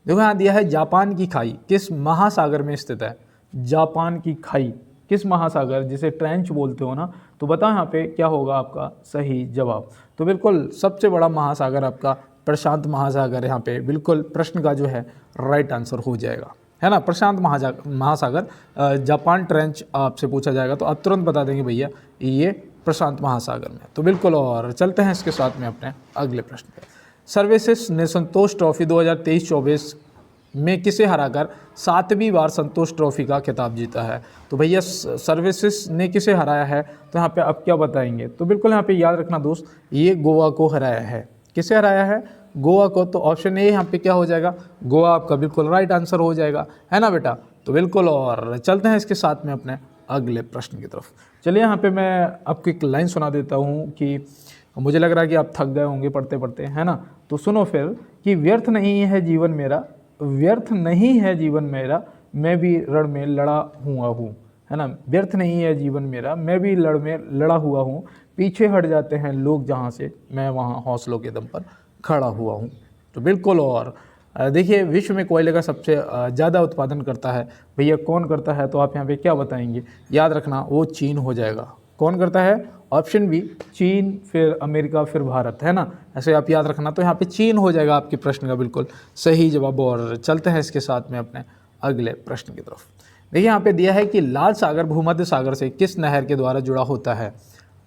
देखो यहाँ दिया है जापान की खाई किस महासागर में स्थित है। जापान की खाई किस महासागर, जिसे ट्रेंच बोलते हो ना, तो बताओ यहाँ पे क्या होगा आपका सही जवाब। तो बिल्कुल सबसे बड़ा महासागर आपका प्रशांत महासागर यहाँ पे बिल्कुल प्रश्न का जो है राइट आंसर हो जाएगा, है ना। प्रशांत महासागर, जापान ट्रेंच आपसे पूछा जाएगा तो आप तुरंत बता देंगे भैया ये प्रशांत महासागर में। तो बिल्कुल, और चलते हैं इसके साथ में अपने अगले प्रश्न पे। सर्विसेज ने संतोष ट्रॉफी 2023-24 में किसे हराकर 7वीं बार संतोष ट्रॉफी का खिताब जीता है। तो भैया सर्विसेज ने किसे हराया है, तो यहाँ पे आप क्या बताएंगे। तो बिल्कुल यहाँ पे याद रखना दोस्त, ये गोवा को हराया है। किसे हराया है, गोवा को। तो ऑप्शन ए यहाँ पे क्या हो जाएगा, गोवा आपका बिल्कुल राइट आंसर हो जाएगा, है ना बेटा। तो बिल्कुल, और चलते हैं इसके साथ में अपने अगले प्रश्न की तरफ। चलिए यहाँ पे मैं आपको एक लाइन सुना देता हूँ कि मुझे लग रहा है कि आप थक गए होंगे पढ़ते पढ़ते, है ना। तो सुनो फिर कि व्यर्थ नहीं है जीवन मेरा, व्यर्थ नहीं है जीवन मेरा, मैं भी रण में लड़ा हुआ हूँ, है ना। व्यर्थ नहीं है जीवन मेरा, मैं भी रण में लड़ा हुआ हूँ, पीछे हट जाते हैं लोग जहाँ से, मैं वहाँ हौसलों के दम पर खड़ा हुआ हूँ। तो बिल्कुल, और देखिए विश्व में कोयले का सबसे ज़्यादा उत्पादन करता है भैया, कौन करता है, तो आप यहाँ पे क्या बताएंगे। याद रखना वो चीन हो जाएगा। कौन करता है, ऑप्शन बी चीन, फिर अमेरिका, फिर भारत, है ना। ऐसे आप याद रखना, तो यहाँ पे चीन हो जाएगा आपके प्रश्न का बिल्कुल सही जवाब। और चलते हैं इसके साथ में अपने अगले प्रश्न की तरफ। देखिए यहाँ पे दिया है कि लाल सागर भूमध्य सागर से किस नहर के द्वारा जुड़ा होता है।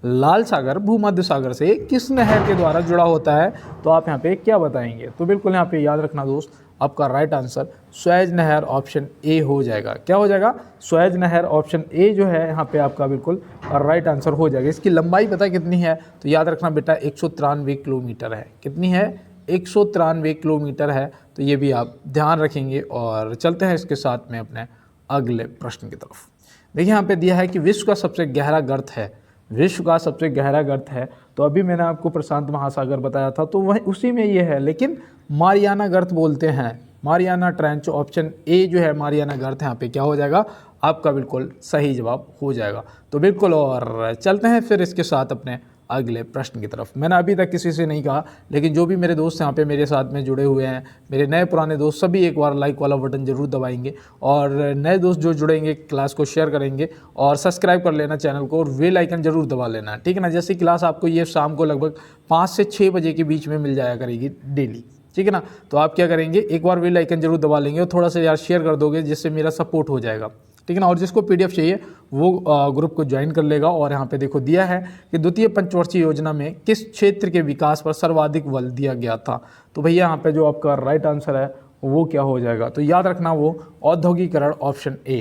लाल सागर भूमध्य सागर से किस नहर के द्वारा जुड़ा होता है, तो आप यहाँ पे क्या बताएंगे। तो बिल्कुल यहाँ पे याद रखना दोस्त, आपका राइट आंसर स्वेज नहर ऑप्शन ए हो जाएगा। क्या हो जाएगा? स्वेज नहर ऑप्शन ए जो है यहाँ पे आपका बिल्कुल राइट आंसर हो जाएगा। इसकी लंबाई पता कितनी है? तो याद रखना बेटा 193 किलोमीटर है। कितनी है? 193 किलोमीटर है। तो ये भी आप ध्यान रखेंगे। और चलते हैं इसके साथ में अपने अगले प्रश्न की तरफ। देखिए यहाँ पे दिया है कि विश्व का सबसे गहरा गर्त है। विश्व का सबसे गहरा गर्त है, तो अभी मैंने आपको प्रशांत महासागर बताया था, तो वह उसी में ये है, लेकिन मारियाना गर्त बोलते हैं। मारियाना ट्रेंच ऑप्शन ए जो है मारियाना गर्त, यहाँ पे क्या हो जाएगा? आपका बिल्कुल सही जवाब हो जाएगा। तो बिल्कुल, और चलते हैं फिर इसके साथ अपने अगले प्रश्न की तरफ। मैंने अभी तक किसी से नहीं कहा, लेकिन जो भी मेरे दोस्त यहाँ पे मेरे साथ में जुड़े हुए हैं, मेरे नए पुराने दोस्त, सभी एक बार लाइक वाला बटन जरूर दबाएंगे। और नए दोस्त जो जुड़ेंगे क्लास को शेयर करेंगे और सब्सक्राइब कर लेना चैनल को, और बेल आइकन जरूर दबा लेना, ठीक है ना। जैसे क्लास आपको ये शाम को लगभग 5 से 6 बजे के बीच में मिल जाया करेगी डेली, ठीक है ना। तो आप क्या करेंगे, एक बार बेल आइकन जरूर दबा लेंगे और थोड़ा सा यार शेयर कर दोगे, जिससे मेरा सपोर्ट हो जाएगा, ठीक है ना। और जिसको पीडीएफ चाहिए वो ग्रुप को ज्वाइन कर लेगा। और यहाँ पे देखो दिया है कि द्वितीय पंचवर्षीय योजना में किस क्षेत्र के विकास पर सर्वाधिक बल दिया गया था। तो भैया यहाँ पे जो आपका राइट आंसर है वो क्या हो जाएगा? तो याद रखना वो औद्योगिकरण ऑप्शन ए,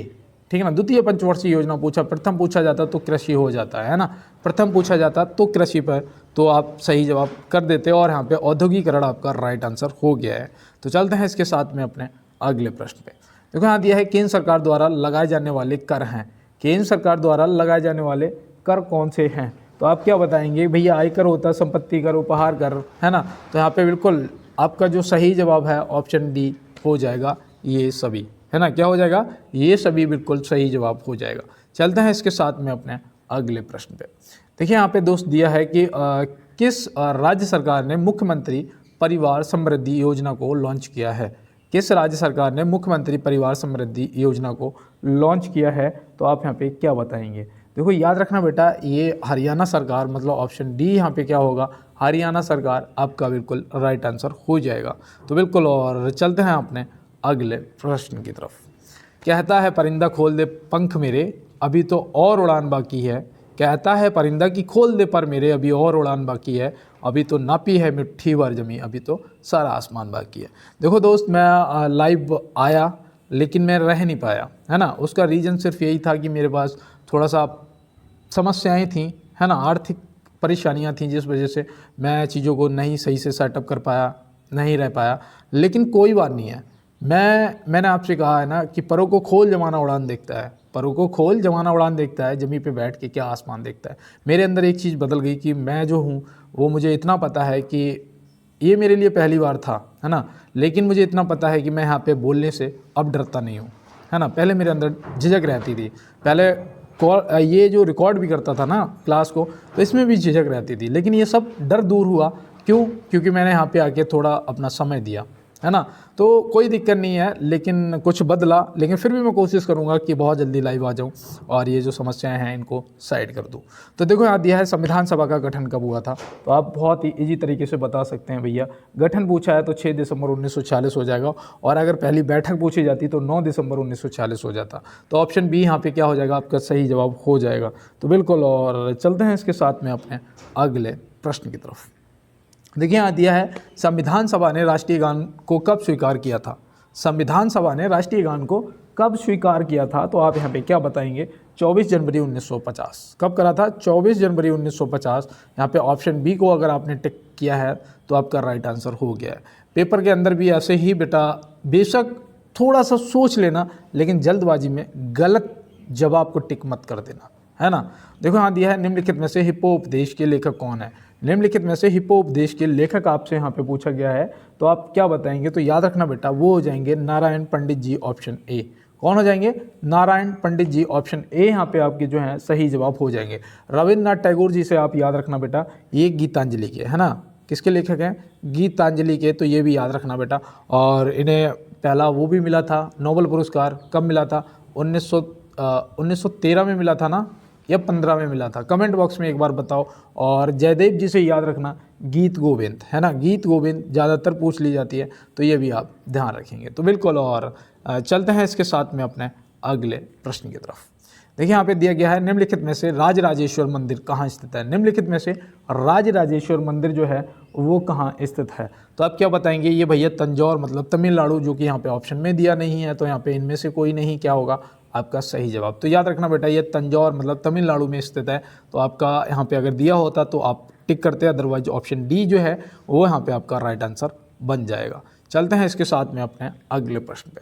ठीक है ना। द्वितीय पंचवर्षीय योजना पूछा, प्रथम पूछा जाता तो कृषि हो जाता है ना, प्रथम पूछा जाता तो कृषि पर, तो आप सही जवाब कर देते। और यहाँ पे औद्योगिकरण आपका राइट आंसर हो गया है। तो चलते हैं इसके साथ में अपने अगले प्रश्न पे। देखो यहाँ दिया है केंद्र सरकार द्वारा लगाए जाने वाले कर हैं। केंद्र सरकार द्वारा लगाए जाने वाले कर कौन से हैं? तो आप क्या बताएंगे? भैया आयकर होता है, संपत्ति कर, उपहार कर, है ना। तो यहाँ पे बिल्कुल आपका जो सही जवाब है ऑप्शन डी हो जाएगा, ये सभी, है ना। क्या हो जाएगा? ये सभी बिल्कुल सही जवाब हो जाएगा। चलते हैं इसके साथ में अपने अगले प्रश्न पे। देखिए यहाँ पे दोस्त दिया है कि किस राज्य सरकार ने मुख्यमंत्री परिवार समृद्धि योजना को लॉन्च किया है? किस राज्य सरकार ने मुख्यमंत्री परिवार समृद्धि योजना को लॉन्च किया है? तो आप यहाँ पे क्या बताएंगे? देखो याद रखना बेटा, ये हरियाणा सरकार, मतलब ऑप्शन डी यहाँ पे क्या होगा? हरियाणा सरकार आपका बिल्कुल राइट आंसर हो जाएगा। तो बिल्कुल, और चलते हैं अपने अगले प्रश्न की तरफ। कहता है परिंदा खोल दे पंख मेरे, अभी तो और उड़ान बाकी है। कहता है परिंदा की खोल दे पर मेरे, अभी और उड़ान बाकी है। अभी तो नापी है मिट्टी भर जमी, अभी तो सारा आसमान बाकी है। देखो दोस्त, मैं लाइव आया लेकिन मैं रह नहीं पाया, है ना। उसका रीज़न सिर्फ यही था कि मेरे पास थोड़ा सा समस्याएं थी, है ना, आर्थिक परेशानियां थी, जिस वजह से मैं चीज़ों को नहीं सही से सेटअप कर पाया, नहीं रह पाया। लेकिन कोई बात नहीं है, मैंने आपसे कहा है ना कि परों को खोल जमाना उड़ान देखता है, परों को खोल जमाना उड़ान देखता है, ज़मीन पे बैठ के क्या आसमान देखता है। मेरे अंदर एक चीज़ बदल गई कि मैं जो हूँ वो, मुझे इतना पता है कि ये मेरे लिए पहली बार था, है ना, लेकिन मुझे इतना पता है कि मैं यहाँ पे बोलने से अब डरता नहीं हूँ, है ना। पहले मेरे अंदर झिझक रहती थी, पहले ये जो रिकॉर्ड भी करता था ना क्लास को, तो इसमें भी झिझक रहती थी, लेकिन ये सब डर दूर हुआ। क्यों? क्योंकि मैंने यहाँ पे आके थोड़ा अपना समय दिया, है ना। तो कोई दिक्कत नहीं है, लेकिन कुछ बदला, लेकिन फिर भी मैं कोशिश करूंगा कि बहुत जल्दी लाइव आ जाऊं और ये जो समस्याएं हैं इनको साइड कर दूं। तो देखो यहाँ दिया है संविधान सभा का गठन कब हुआ था। तो आप बहुत ही ईजी तरीके से बता सकते हैं भैया, गठन पूछा है तो 6 दिसंबर 1946 हो जाएगा, और अगर पहली बैठक पूछी जाती तो 9 दिसंबर 1946 हो जाता। तो ऑप्शन बी यहाँ पे क्या हो जाएगा? आपका सही जवाब हो जाएगा। तो बिल्कुल, और चलते हैं इसके साथ में अपने अगले प्रश्न की तरफ। देखिए यहाँ दिया है संविधान सभा ने राष्ट्रीय गान को कब स्वीकार किया था। संविधान सभा ने राष्ट्रीय गान को कब स्वीकार किया था? तो आप यहाँ पे क्या बताएंगे? 24 जनवरी 1950। कब करा था? 24 जनवरी 1950। यहाँ पे ऑप्शन बी को अगर आपने टिक किया है तो आपका राइट आंसर हो गया है। पेपर के अंदर भी ऐसे ही बेटा, बेशक थोड़ा सा सोच लेना, लेकिन जल्दबाजी में गलत जवाब को टिक मत कर देना, है ना। देखो यहाँ दिया है निम्नलिखित में से हिप्पोपदेश के लेखक कौन है। निम्नलिखित में से हिप्पोपदेश के लेखक आपसे यहाँ पे पूछा गया है, तो आप क्या बताएंगे? तो याद रखना बेटा, वो हो जाएंगे नारायण पंडित जी, ऑप्शन ए। कौन हो जाएंगे? नारायण पंडित जी, ऑप्शन ए यहाँ पे आपके जो है सही जवाब हो जाएंगे। रविन्द्रनाथ टैगोर जी से आप याद रखना बेटा, ये गीतांजलि के, है ना, किसके लेखक हैं? गीतांजलि के। तो ये भी याद रखना बेटा। और इन्हें पहला वो भी मिला था नोबेल पुरस्कार, कब मिला था? 1913 में मिला था ना, या 15 में मिला था? कमेंट बॉक्स में एक बार बताओ। और जयदेव जी से याद रखना गीत गोविंद, है ना, गीत गोविंद ज़्यादातर पूछ ली जाती है, तो ये भी आप ध्यान रखेंगे। तो बिल्कुल, और चलते हैं इसके साथ में अपने अगले प्रश्न की तरफ। देखिए यहाँ पे दिया गया है निम्नलिखित में से राजराजेश्वर मंदिर कहाँ स्थित है। निम्नलिखित में से राजराजेश्वर मंदिर जो है वो कहाँ स्थित है। तो आप क्या बताएंगे, ये भैया तंजौर मतलब तमिलनाडु, जो कि यहाँ पे ऑप्शन में दिया नहीं है, तो यहाँ पे इनमें से कोई नहीं क्या होगा आपका सही जवाब। तो याद रखना बेटा, ये तंजौर मतलब तमिलनाडु में स्थित है। तो आपका यहाँ पे अगर दिया होता तो आप टिक करते, अदरवाइज ऑप्शन डी जो है वो यहाँ पे आपका राइट आंसर बन जाएगा। चलते हैं इसके साथ में अपने अगले प्रश्न पे।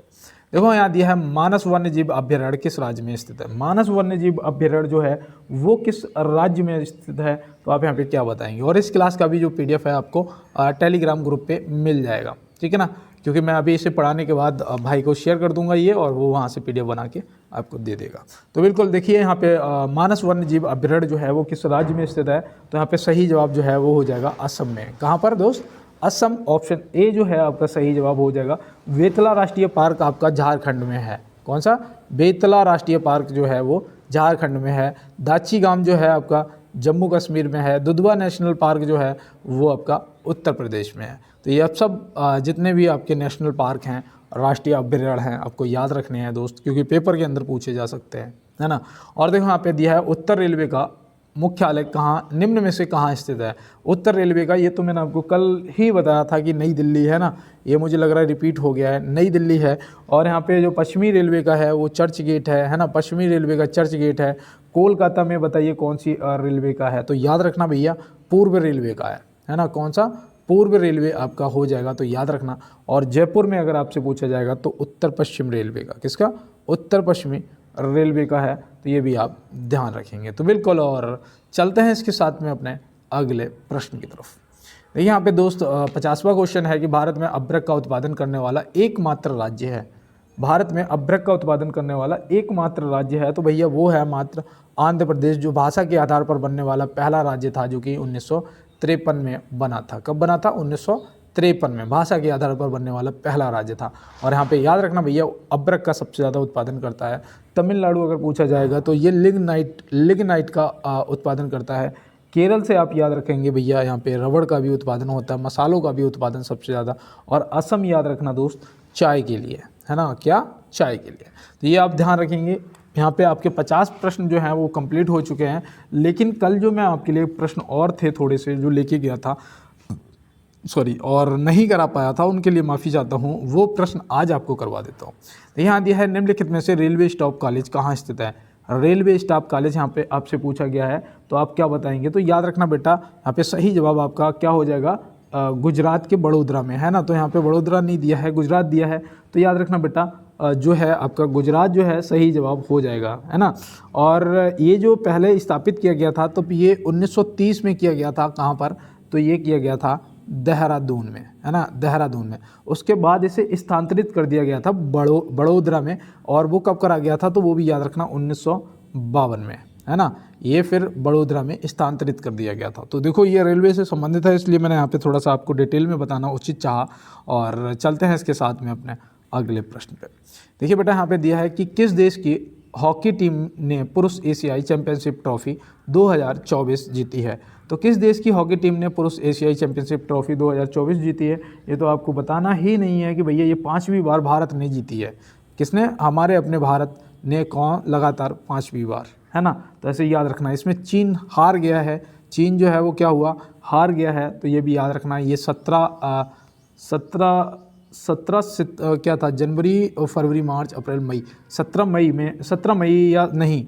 देखो यहाँ दिया है मानस वन्यजीव अभ्यारण्य किस राज्य में स्थित है। मानस वन्यजीव अभ्यारण्य जो है वो किस राज्य में स्थित है, तो आप यहाँ पे क्या बताएंगे। और इस क्लास का भी जो PDF है आपको टेलीग्राम ग्रुप पे मिल जाएगा, ठीक है ना, क्योंकि मैं अभी इसे पढ़ाने के बाद भाई को शेयर कर दूंगा ये, और वो वहाँ से PDF बना के आपको दे देगा। तो बिल्कुल देखिए यहाँ पे मानस वन्यजीव अभ्यारण्य जो है वो किस राज्य में स्थित है, तो यहाँ पे सही जवाब जो है वो हो जाएगा असम में। कहाँ पर दोस्त, असम। ऑप्शन ए जो है आपका सही जवाब हो जाएगा। बेतला राष्ट्रीय पार्क आपका झारखंड में है। कौन सा, बेतला राष्ट्रीय पार्क जो है वो झारखंड में है। दाची गांव जो है आपका जम्मू कश्मीर में है। दुधवा नेशनल पार्क जो है वो आपका उत्तर प्रदेश में है। तो ये अब सब जितने भी आपके नेशनल पार्क हैं, राष्ट्रीय अभ्यारण्य हैं, आपको याद रखने हैं दोस्त, क्योंकि पेपर के अंदर पूछे जा सकते हैं, है ना। और देखो यहाँ पे दिया है उत्तर रेलवे का मुख्यालय कहाँ, निम्न में से कहाँ स्थित है। उत्तर रेलवे का, ये तो मैंने आपको कल ही बताया था कि नई दिल्ली है ना, ये मुझे लग रहा है रिपीट हो गया है, नई दिल्ली है। और यहाँ पे जो पश्चिमी रेलवे का है वो चर्च गेट है ना, पश्चिमी रेलवे का चर्च गेट है। कोलकाता में बताइए कौन सी रेलवे का है, तो याद रखना भैया पूर्व रेलवे का है ना। कौन सा, पूर्व रेलवे आपका हो जाएगा, तो याद रखना। और जयपुर में अगर आपसे पूछा जाएगा तो उत्तर पश्चिम रेलवे का, किसका, उत्तर पश्चिमी रेलवे का है, तो ये भी आप ध्यान रखेंगे। तो बिल्कुल, और चलते हैं इसके साथ में अपने अगले प्रश्न की तरफ। देखिए यहाँ पे दोस्त 50वां क्वेश्चन है कि भारत में अभ्रक का उत्पादन करने वाला एकमात्र राज्य है। भारत में अभ्रक का उत्पादन करने वाला एकमात्र राज्य है, तो भैया वो है मात्र आंध्र प्रदेश, जो भाषा के आधार पर बनने वाला पहला राज्य था, जो कि 1953 में बना था। कब बना था, 1953 में भाषा के आधार पर बनने वाला पहला राज्य था। और यहाँ पे याद रखना भैया, अभ्रक का सबसे ज़्यादा उत्पादन करता है तमिलनाडु। अगर पूछा जाएगा तो ये लिग्नाइट का उत्पादन करता है। केरल से आप याद रखेंगे भैया, यहाँ पे रबड़ का भी उत्पादन होता है, मसालों का भी उत्पादन सबसे ज़्यादा। और असम याद रखना दोस्त चाय के लिए, है ना, क्या, चाय के लिए। तो ये आप ध्यान रखेंगे। यहाँ पे आपके 50 प्रश्न जो हैं वो कंप्लीट हो चुके हैं, लेकिन कल जो मैं आपके लिए प्रश्न और थे थोड़े से जो लेके गया था, और नहीं करा पाया था, उनके लिए माफ़ी चाहता हूँ, वो प्रश्न आज आपको करवा देता हूँ। तो यहाँ दिया है निम्नलिखित में से रेलवे स्टाफ कॉलेज कहाँ स्थित है। रेलवे स्टाफ कॉलेज यहाँ पे आपसे पूछा गया है, तो आप क्या बताएंगे। तो याद रखना बेटा, यहाँ पे सही जवाब आपका क्या हो जाएगा, गुजरात के बड़ोदरा में, है ना। तो यहाँ पे बड़ोदरा नहीं दिया है, गुजरात दिया है। तो याद रखना बेटा, जो है आपका गुजरात जो है सही जवाब हो जाएगा, है ना। और ये जो पहले स्थापित किया गया था, तो ये 1930 में किया गया था। कहाँ पर, तो ये किया गया था देहरादून में, है ना, देहरादून में। उसके बाद इसे स्थानांतरित कर दिया गया था बड़ोदरा में। और वो कब करा गया था, तो वो भी याद रखना 1952 में, है ना। ये फिर बड़ोदरा में स्थानांतरित कर दिया गया था। तो देखो ये रेलवे से संबंधित है, इसलिए मैंने यहाँ पे थोड़ा सा आपको डिटेल में बताना उचित चाहा। और चलते हैं इसके साथ में अपने अगले प्रश्न पे। देखिए बेटा, यहाँ पे दिया है कि किस देश की हॉकी टीम ने पुरुष एशियाई चैंपियनशिप ट्रॉफी 2024 जीती है। तो किस देश की हॉकी टीम ने पुरुष एशियाई चैंपियनशिप ट्रॉफी 2024 जीती है। ये तो आपको बताना ही नहीं है कि भैया ये 5वीं बार भारत ने जीती है। किसने, हमारे अपने भारत ने, कौन, लगातार 5वीं बार, है ना। तो ऐसे याद रखना, इसमें चीन हार गया है। चीन जो है वो क्या हुआ, हार गया है। तो ये भी याद रखना। ये 17 क्या था, जनवरी, फरवरी, मार्च, अप्रैल, मई, 17 मई या नहीं,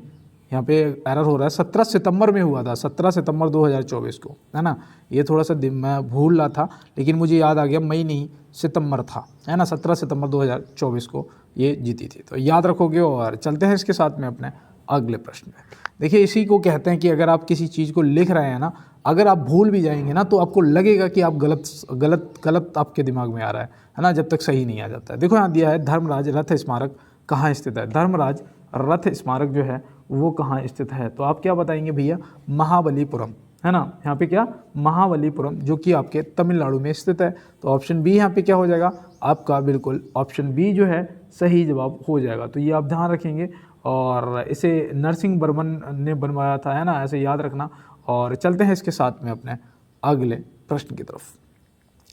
यहाँ पे एरर हो रहा है, 17 सितंबर में हुआ था, 17 सितंबर 2024 को, है ना। ये थोड़ा सा मैं भूल रहा था, लेकिन मुझे याद आ गया, मई नहीं सितंबर था, है ना। 17 सितंबर 2024 को ये जीती थी। तो याद रखोगे। और चलते हैं इसके साथ में अपने अगले प्रश्न में। देखिए, इसी को कहते हैं कि अगर आप किसी चीज़ को लिख रहे हैं ना, अगर आप भूल भी जाएंगे ना, तो आपको लगेगा कि आप गलत आपके दिमाग में आ रहा है ना, जब तक सही नहीं आ जाता है। देखो यहाँ दिया है धर्मराज रथ स्मारक कहाँ स्थित है। धर्मराज रथ स्मारक जो है वो कहाँ स्थित है। तो आप क्या बताएंगे भैया, महाबलीपुरम, है ना। यहाँ पे क्या, महाबलीपुरम, जो कि आपके तमिलनाडु में स्थित है। तो ऑप्शन बी यहाँ पे क्या हो जाएगा आपका, बिल्कुल ऑप्शन बी जो है सही जवाब हो जाएगा। तो ये आप ध्यान रखेंगे। और इसे नरसिंह वर्मन ने बनवाया था, है ना, ऐसे याद रखना। और चलते हैं इसके साथ में अपने अगले प्रश्न की तरफ।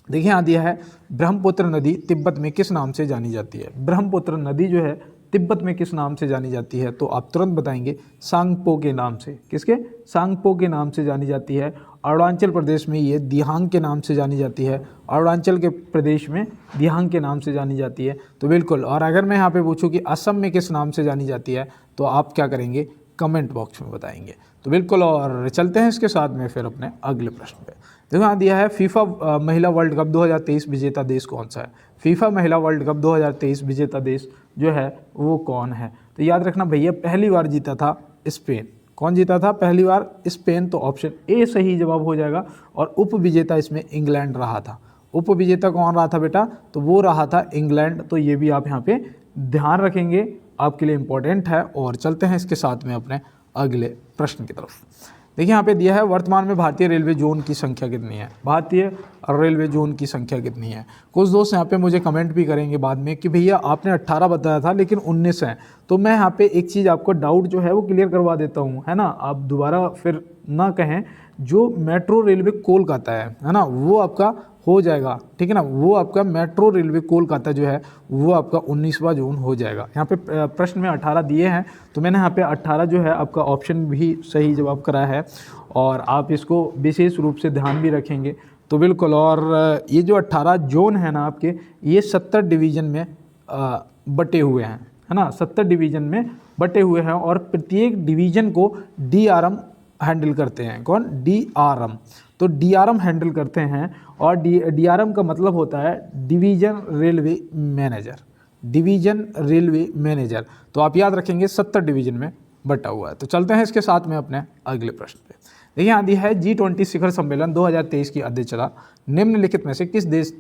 देखिए यहाँ दिया है ब्रह्मपुत्र नदी तिब्बत में किस नाम से जानी जाती है। ब्रह्मपुत्र नदी जो है तिब्बत में किस नाम से जानी जाती है? तो आप तुरंत बताएंगे सांगपो के नाम से। किसके? सांगपो के नाम से जानी जाती है। अरुणाचल प्रदेश में ये दिहांग के नाम से जानी जाती है। अरुणाचल के प्रदेश में दिहांग के नाम से जानी जाती है। तो बिल्कुल। और अगर मैं यहाँ पे पूछूं कि असम में किस नाम से जानी जाती है, तो आप क्या करेंगे? कमेंट बॉक्स में बताएंगे। तो बिल्कुल। और चलते हैं इसके साथ में फिर अपने अगले प्रश्न पे। देखो यहाँ दिया है फीफा महिला वर्ल्ड कप 2023 विजेता देश कौन सा है? फीफा महिला वर्ल्ड कप 2023 विजेता देश जो है वो कौन है? तो याद रखना भैया, पहली बार जीता था स्पेन। कौन जीता था पहली बार? स्पेन। तो ऑप्शन ए सही जवाब हो जाएगा। और उप विजेता इसमें इंग्लैंड रहा था। उप विजेता कौन रहा था बेटा? तो वो रहा था इंग्लैंड। तो ये भी आप यहाँ पे ध्यान रखेंगे, आपके लिए इंपॉर्टेंट है। और चलते हैं इसके साथ में अपने अगले प्रश्न की तरफ। देखिए यहाँ पे दिया है वर्तमान में भारतीय रेलवे जोन की संख्या कितनी है? भारतीय रेलवे जोन की संख्या कितनी है? कुछ दोस्त यहाँ पे मुझे कमेंट भी करेंगे बाद में कि भैया आपने 18 बताया था लेकिन 19 है। तो मैं यहाँ पे एक चीज़ आपको डाउट जो है वो क्लियर करवा देता हूँ, है ना, आप दोबारा फिर ना कहें। जो मेट्रो रेलवे कोलकाता है ना, वो आपका हो जाएगा, ठीक है ना, वो आपका मेट्रो रेलवे कोलकाता जो है वो आपका 19वां जोन हो जाएगा। यहाँ पे प्रश्न में 18 दिए हैं, तो मैंने यहाँ पे 18 जो है आपका ऑप्शन भी सही जवाब कराया है। और आप इसको विशेष रूप से ध्यान भी रखेंगे। तो बिल्कुल। और ये जो 18 जोन है ना आपके, ये 70 डिवीज़न में बटे हुए हैं, है ना, 70 डिवीज़न में बटे हुए हैं। और प्रत्येक डिवीज़न को DRM हैंडल करते हैं। कौन? DRM। तो DRM हैंडल करते हैं। और DRM का मतलब होता है division railway manager. Division railway manager. तो आप याद रखेंगे 70 डिवीज़न में बटा हुआ है। तो चलते हैं इसके साथ में अपने अगले प्रश्न पे। देखिए यहाँ दिया है G20 शिखर सम्मेलन 2023 की अध्यक्षता निम्नलिखित में से किस देश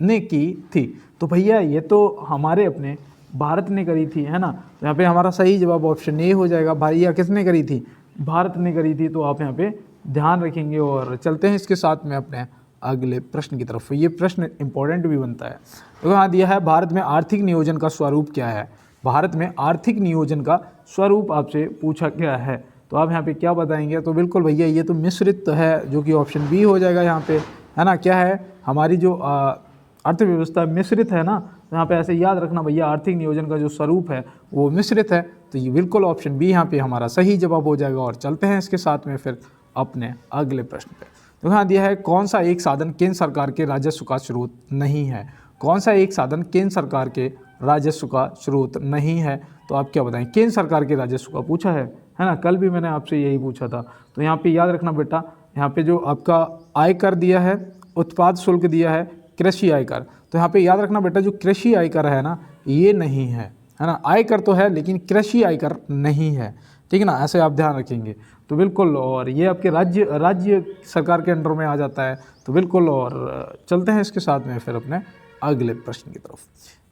ने की थी? तो भैया ये तो हमारे अपने भारत ने करी थी, है ना। तो यहाँ पे हमारा सही जवाब ऑप्शन ए हो जाएगा। भैया किसने करी थी? भारत ने करी थी। तो आप यहाँ पे ध्यान रखेंगे। और चलते हैं इसके साथ में अपने अगले प्रश्न की तरफ। ये प्रश्न इंपॉर्टेंट भी बनता है। तो यहाँ दिया है भारत में आर्थिक नियोजन का स्वरूप क्या है? भारत में आर्थिक नियोजन का स्वरूप आपसे पूछा गया है। तो आप यहाँ पे क्या बताएंगे? तो बिल्कुल भैया ये तो मिश्रित है, जो कि ऑप्शन बी हो जाएगा यहाँ पे, है ना। क्या है? हमारी जो अर्थव्यवस्था मिश्रित है ना, तो यहाँ पे ऐसे याद रखना भैया, आर्थिक नियोजन का जो स्वरूप है वो मिश्रित है। तो ये बिल्कुल ऑप्शन बी यहाँ पे हमारा सही जवाब हो जाएगा। और चलते हैं इसके साथ में फिर अपने अगले प्रश्न पे। तो यहाँ दिया है कौन सा एक साधन केंद्र सरकार के राजस्व का स्रोत नहीं है? कौन सा एक साधन केंद्र सरकार के राजस्व का स्रोत नहीं है? तो आप क्या बताएं? केंद्र सरकार के राजस्व का पूछा है ना, कल भी मैंने आपसे यही पूछा था। तो यहाँ पे याद रखना बेटा, यहाँ पे जो आपका आयकर दिया है, उत्पाद शुल्क दिया है, कृषि आयकर। तो यहाँ पे याद रखना बेटा, जो कृषि आयकर है ना, ये नहीं है ना। आयकर तो है लेकिन कृषि आयकर नहीं है, ठीक है ना, ऐसे आप ध्यान रखेंगे। तो बिल्कुल। और ये आपके राज्य सरकार के अंडर में आ जाता है। तो बिल्कुल। और चलते हैं इसके साथ में फिर अपने अगले प्रश्न की तरफ।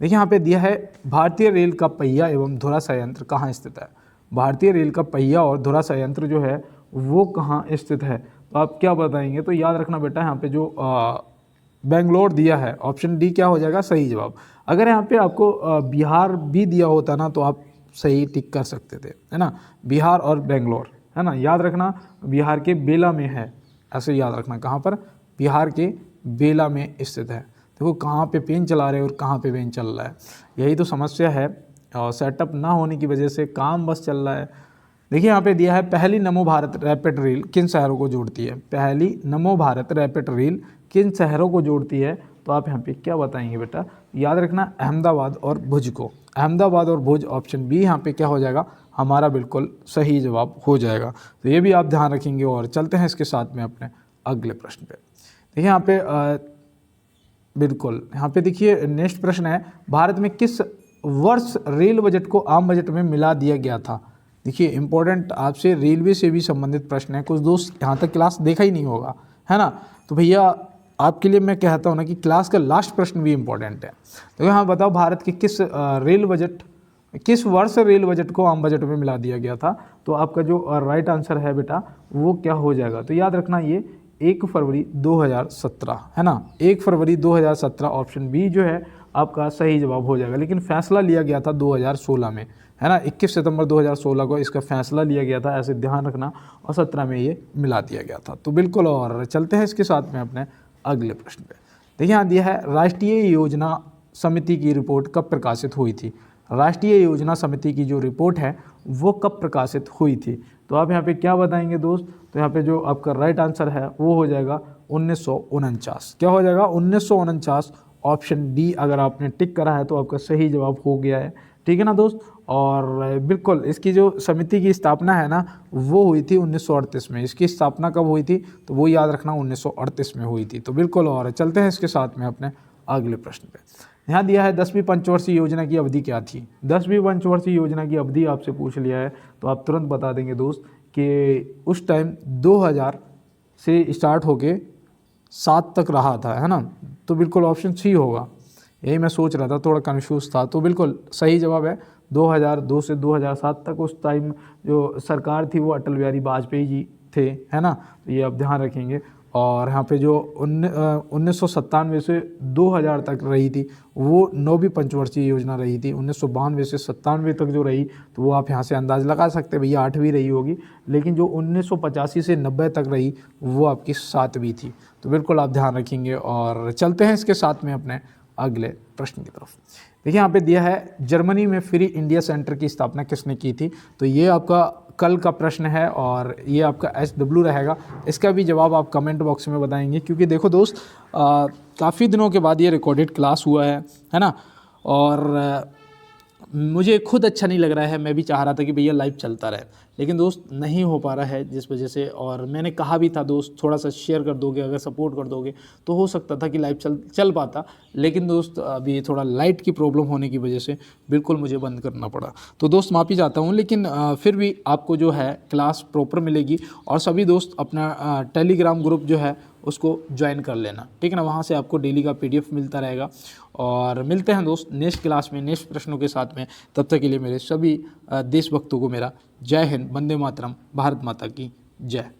देखिए यहाँ पे दिया है भारतीय रेल का पहिया एवं धुरा संयंत्र कहाँ स्थित है? भारतीय रेल का पहिया और धुरा संयंत्र जो है वो कहाँ स्थित है? तो आप क्या बताएंगे? तो याद रखना बेटा, यहाँ पे जो बेंगलोर दिया है, ऑप्शन डी क्या हो जाएगा सही जवाब। अगर यहाँ पे आपको बिहार भी दिया होता ना, तो आप सही टिक कर सकते थे, है ना। बिहार और बेंगलोर, है ना, याद रखना बिहार के बेला में है, ऐसे याद रखना। कहाँ पर? बिहार के बेला में स्थित है। देखो कहाँ पे पेन चला रहे हैं और कहाँ पे पेन चल रहा है, यही तो समस्या है। और सेटअप ना होने की वजह से काम बस चल रहा है। देखिए यहाँ पे दिया है पहली नमो भारत रैपिड रेल किन शहरों को जोड़ती है? पहली नमो भारत रैपिड रेल किन शहरों को जोड़ती है? तो आप यहाँ पे क्या बताएंगे बेटा? याद रखना अहमदाबाद और भुज को। अहमदाबाद और भुज, ऑप्शन बी यहाँ पे क्या हो जाएगा हमारा बिल्कुल सही जवाब हो जाएगा। तो ये भी आप ध्यान रखेंगे। और चलते हैं इसके साथ में अपने अगले प्रश्न पे। देखिए यहाँ पे बिल्कुल यहाँ पे देखिए नेक्स्ट प्रश्न है, भारत में किस वर्ष रेल बजट को आम बजट में मिला दिया गया था? देखिए इंपॉर्टेंट, आपसे रेलवे से भी संबंधित प्रश्न है। कुछ दोस्त यहाँ तक क्लास देखा ही नहीं होगा, है ना। तो भैया आपके लिए मैं कहता हूँ ना कि क्लास का लास्ट प्रश्न भी इंपॉर्टेंट है। तो यहाँ बताओ भारत के किस वर्ष रेल बजट को आम बजट में मिला दिया गया था? तो आपका जो राइट आंसर है बेटा वो क्या हो जाएगा? तो याद रखना ये 1 फरवरी 2017, है ना। 1 फरवरी 2017 ऑप्शन बी जो है आपका सही जवाब हो जाएगा। लेकिन फैसला लिया गया था 2016 में, है ना। 21 सितंबर 2016 को इसका फैसला लिया गया था, ऐसे ध्यान रखना। और 17 में ये मिला दिया गया था। तो बिल्कुल। और चलते हैं इसके साथ में अपने अगले प्रश्न पे। देखिए यहाँ दिया है राष्ट्रीय योजना समिति की रिपोर्ट कब प्रकाशित हुई थी? राष्ट्रीय योजना समिति की जो रिपोर्ट है वो कब प्रकाशित हुई थी। तो आप यहाँ पे क्या बताएंगे दोस्त, तो यहाँ पे जो आपका राइट आंसर है वो हो जाएगा 1949। क्या हो जाएगा 1949, ऑप्शन डी अगर आपने टिक करा है तो आपका सही जवाब हो गया है। ठीक है ना दोस्त। और बिल्कुल इसकी जो समिति की स्थापना है ना वो हुई थी 1938 में। इसकी स्थापना कब हुई थी तो वो याद रखना 1938 में हुई थी। तो बिल्कुल। और चलते हैं इसके साथ में अपने अगले प्रश्न पे। यहाँ दिया है 10वीं पंचवर्षीय योजना की अवधि क्या थी। 10वीं पंचवर्षीय योजना की अवधि आपसे पूछ लिया है तो आप तुरंत बता देंगे दोस्त कि उस टाइम 2000 से स्टार्ट होके 7 तक रहा था, है ना। तो बिल्कुल ऑप्शन सी होगा। यही मैं सोच रहा था, थोड़ा कन्फ्यूज था। तो बिल्कुल सही जवाब है 2002 से 2007 तक। उस टाइम जो सरकार थी वो अटल बिहारी वाजपेयी जी थे, है ना। तो ये आप ध्यान रखेंगे। और यहाँ पे जो 1997 से 2000 तक रही थी वो 9वीं पंचवर्षीय योजना रही थी। 1992 से 97 तक जो रही तो वो आप यहाँ से अंदाज़ लगा सकते हैं भैया 8वीं रही होगी। लेकिन जो 1985 से 90 तक रही वो आपकी 7वीं थी। तो बिल्कुल आप ध्यान रखेंगे। और चलते हैं इसके साथ में अपने अगले प्रश्न की तरफ। देखिए यहाँ पे दिया है जर्मनी में फ्री इंडिया सेंटर की स्थापना किसने की थी। तो ये आपका कल का प्रश्न है और ये आपका SW रहेगा। इसका भी जवाब आप कमेंट बॉक्स में बताएंगे, क्योंकि देखो दोस्त काफ़ी दिनों के बाद ये रिकॉर्डेड क्लास हुआ है ना। और मुझे खुद अच्छा नहीं लग रहा है। मैं भी चाह रहा था कि भैया लाइव चलता रहे, लेकिन दोस्त नहीं हो पा रहा है जिस वजह से। और मैंने कहा भी था दोस्त थोड़ा सा शेयर कर दोगे, अगर सपोर्ट कर दोगे तो हो सकता था कि लाइव चल पाता। लेकिन दोस्त अभी थोड़ा लाइट की प्रॉब्लम होने की वजह से बिल्कुल मुझे बंद करना पड़ा। तो दोस्त माफ़ी चाहता हूँ, लेकिन फिर भी आपको जो है क्लास प्रॉपर मिलेगी। और सभी दोस्त अपना टेलीग्राम ग्रुप जो है उसको ज्वाइन कर लेना, ठीक है ना। वहाँ से आपको डेली का PDF मिलता रहेगा। और मिलते हैं दोस्त नेक्स्ट क्लास में नेक्स्ट प्रश्नों के साथ में। तब तक के लिए मेरे सभी देशभक्तों को मेरा जय हिंद, वंदे मातरम, भारत माता की जय।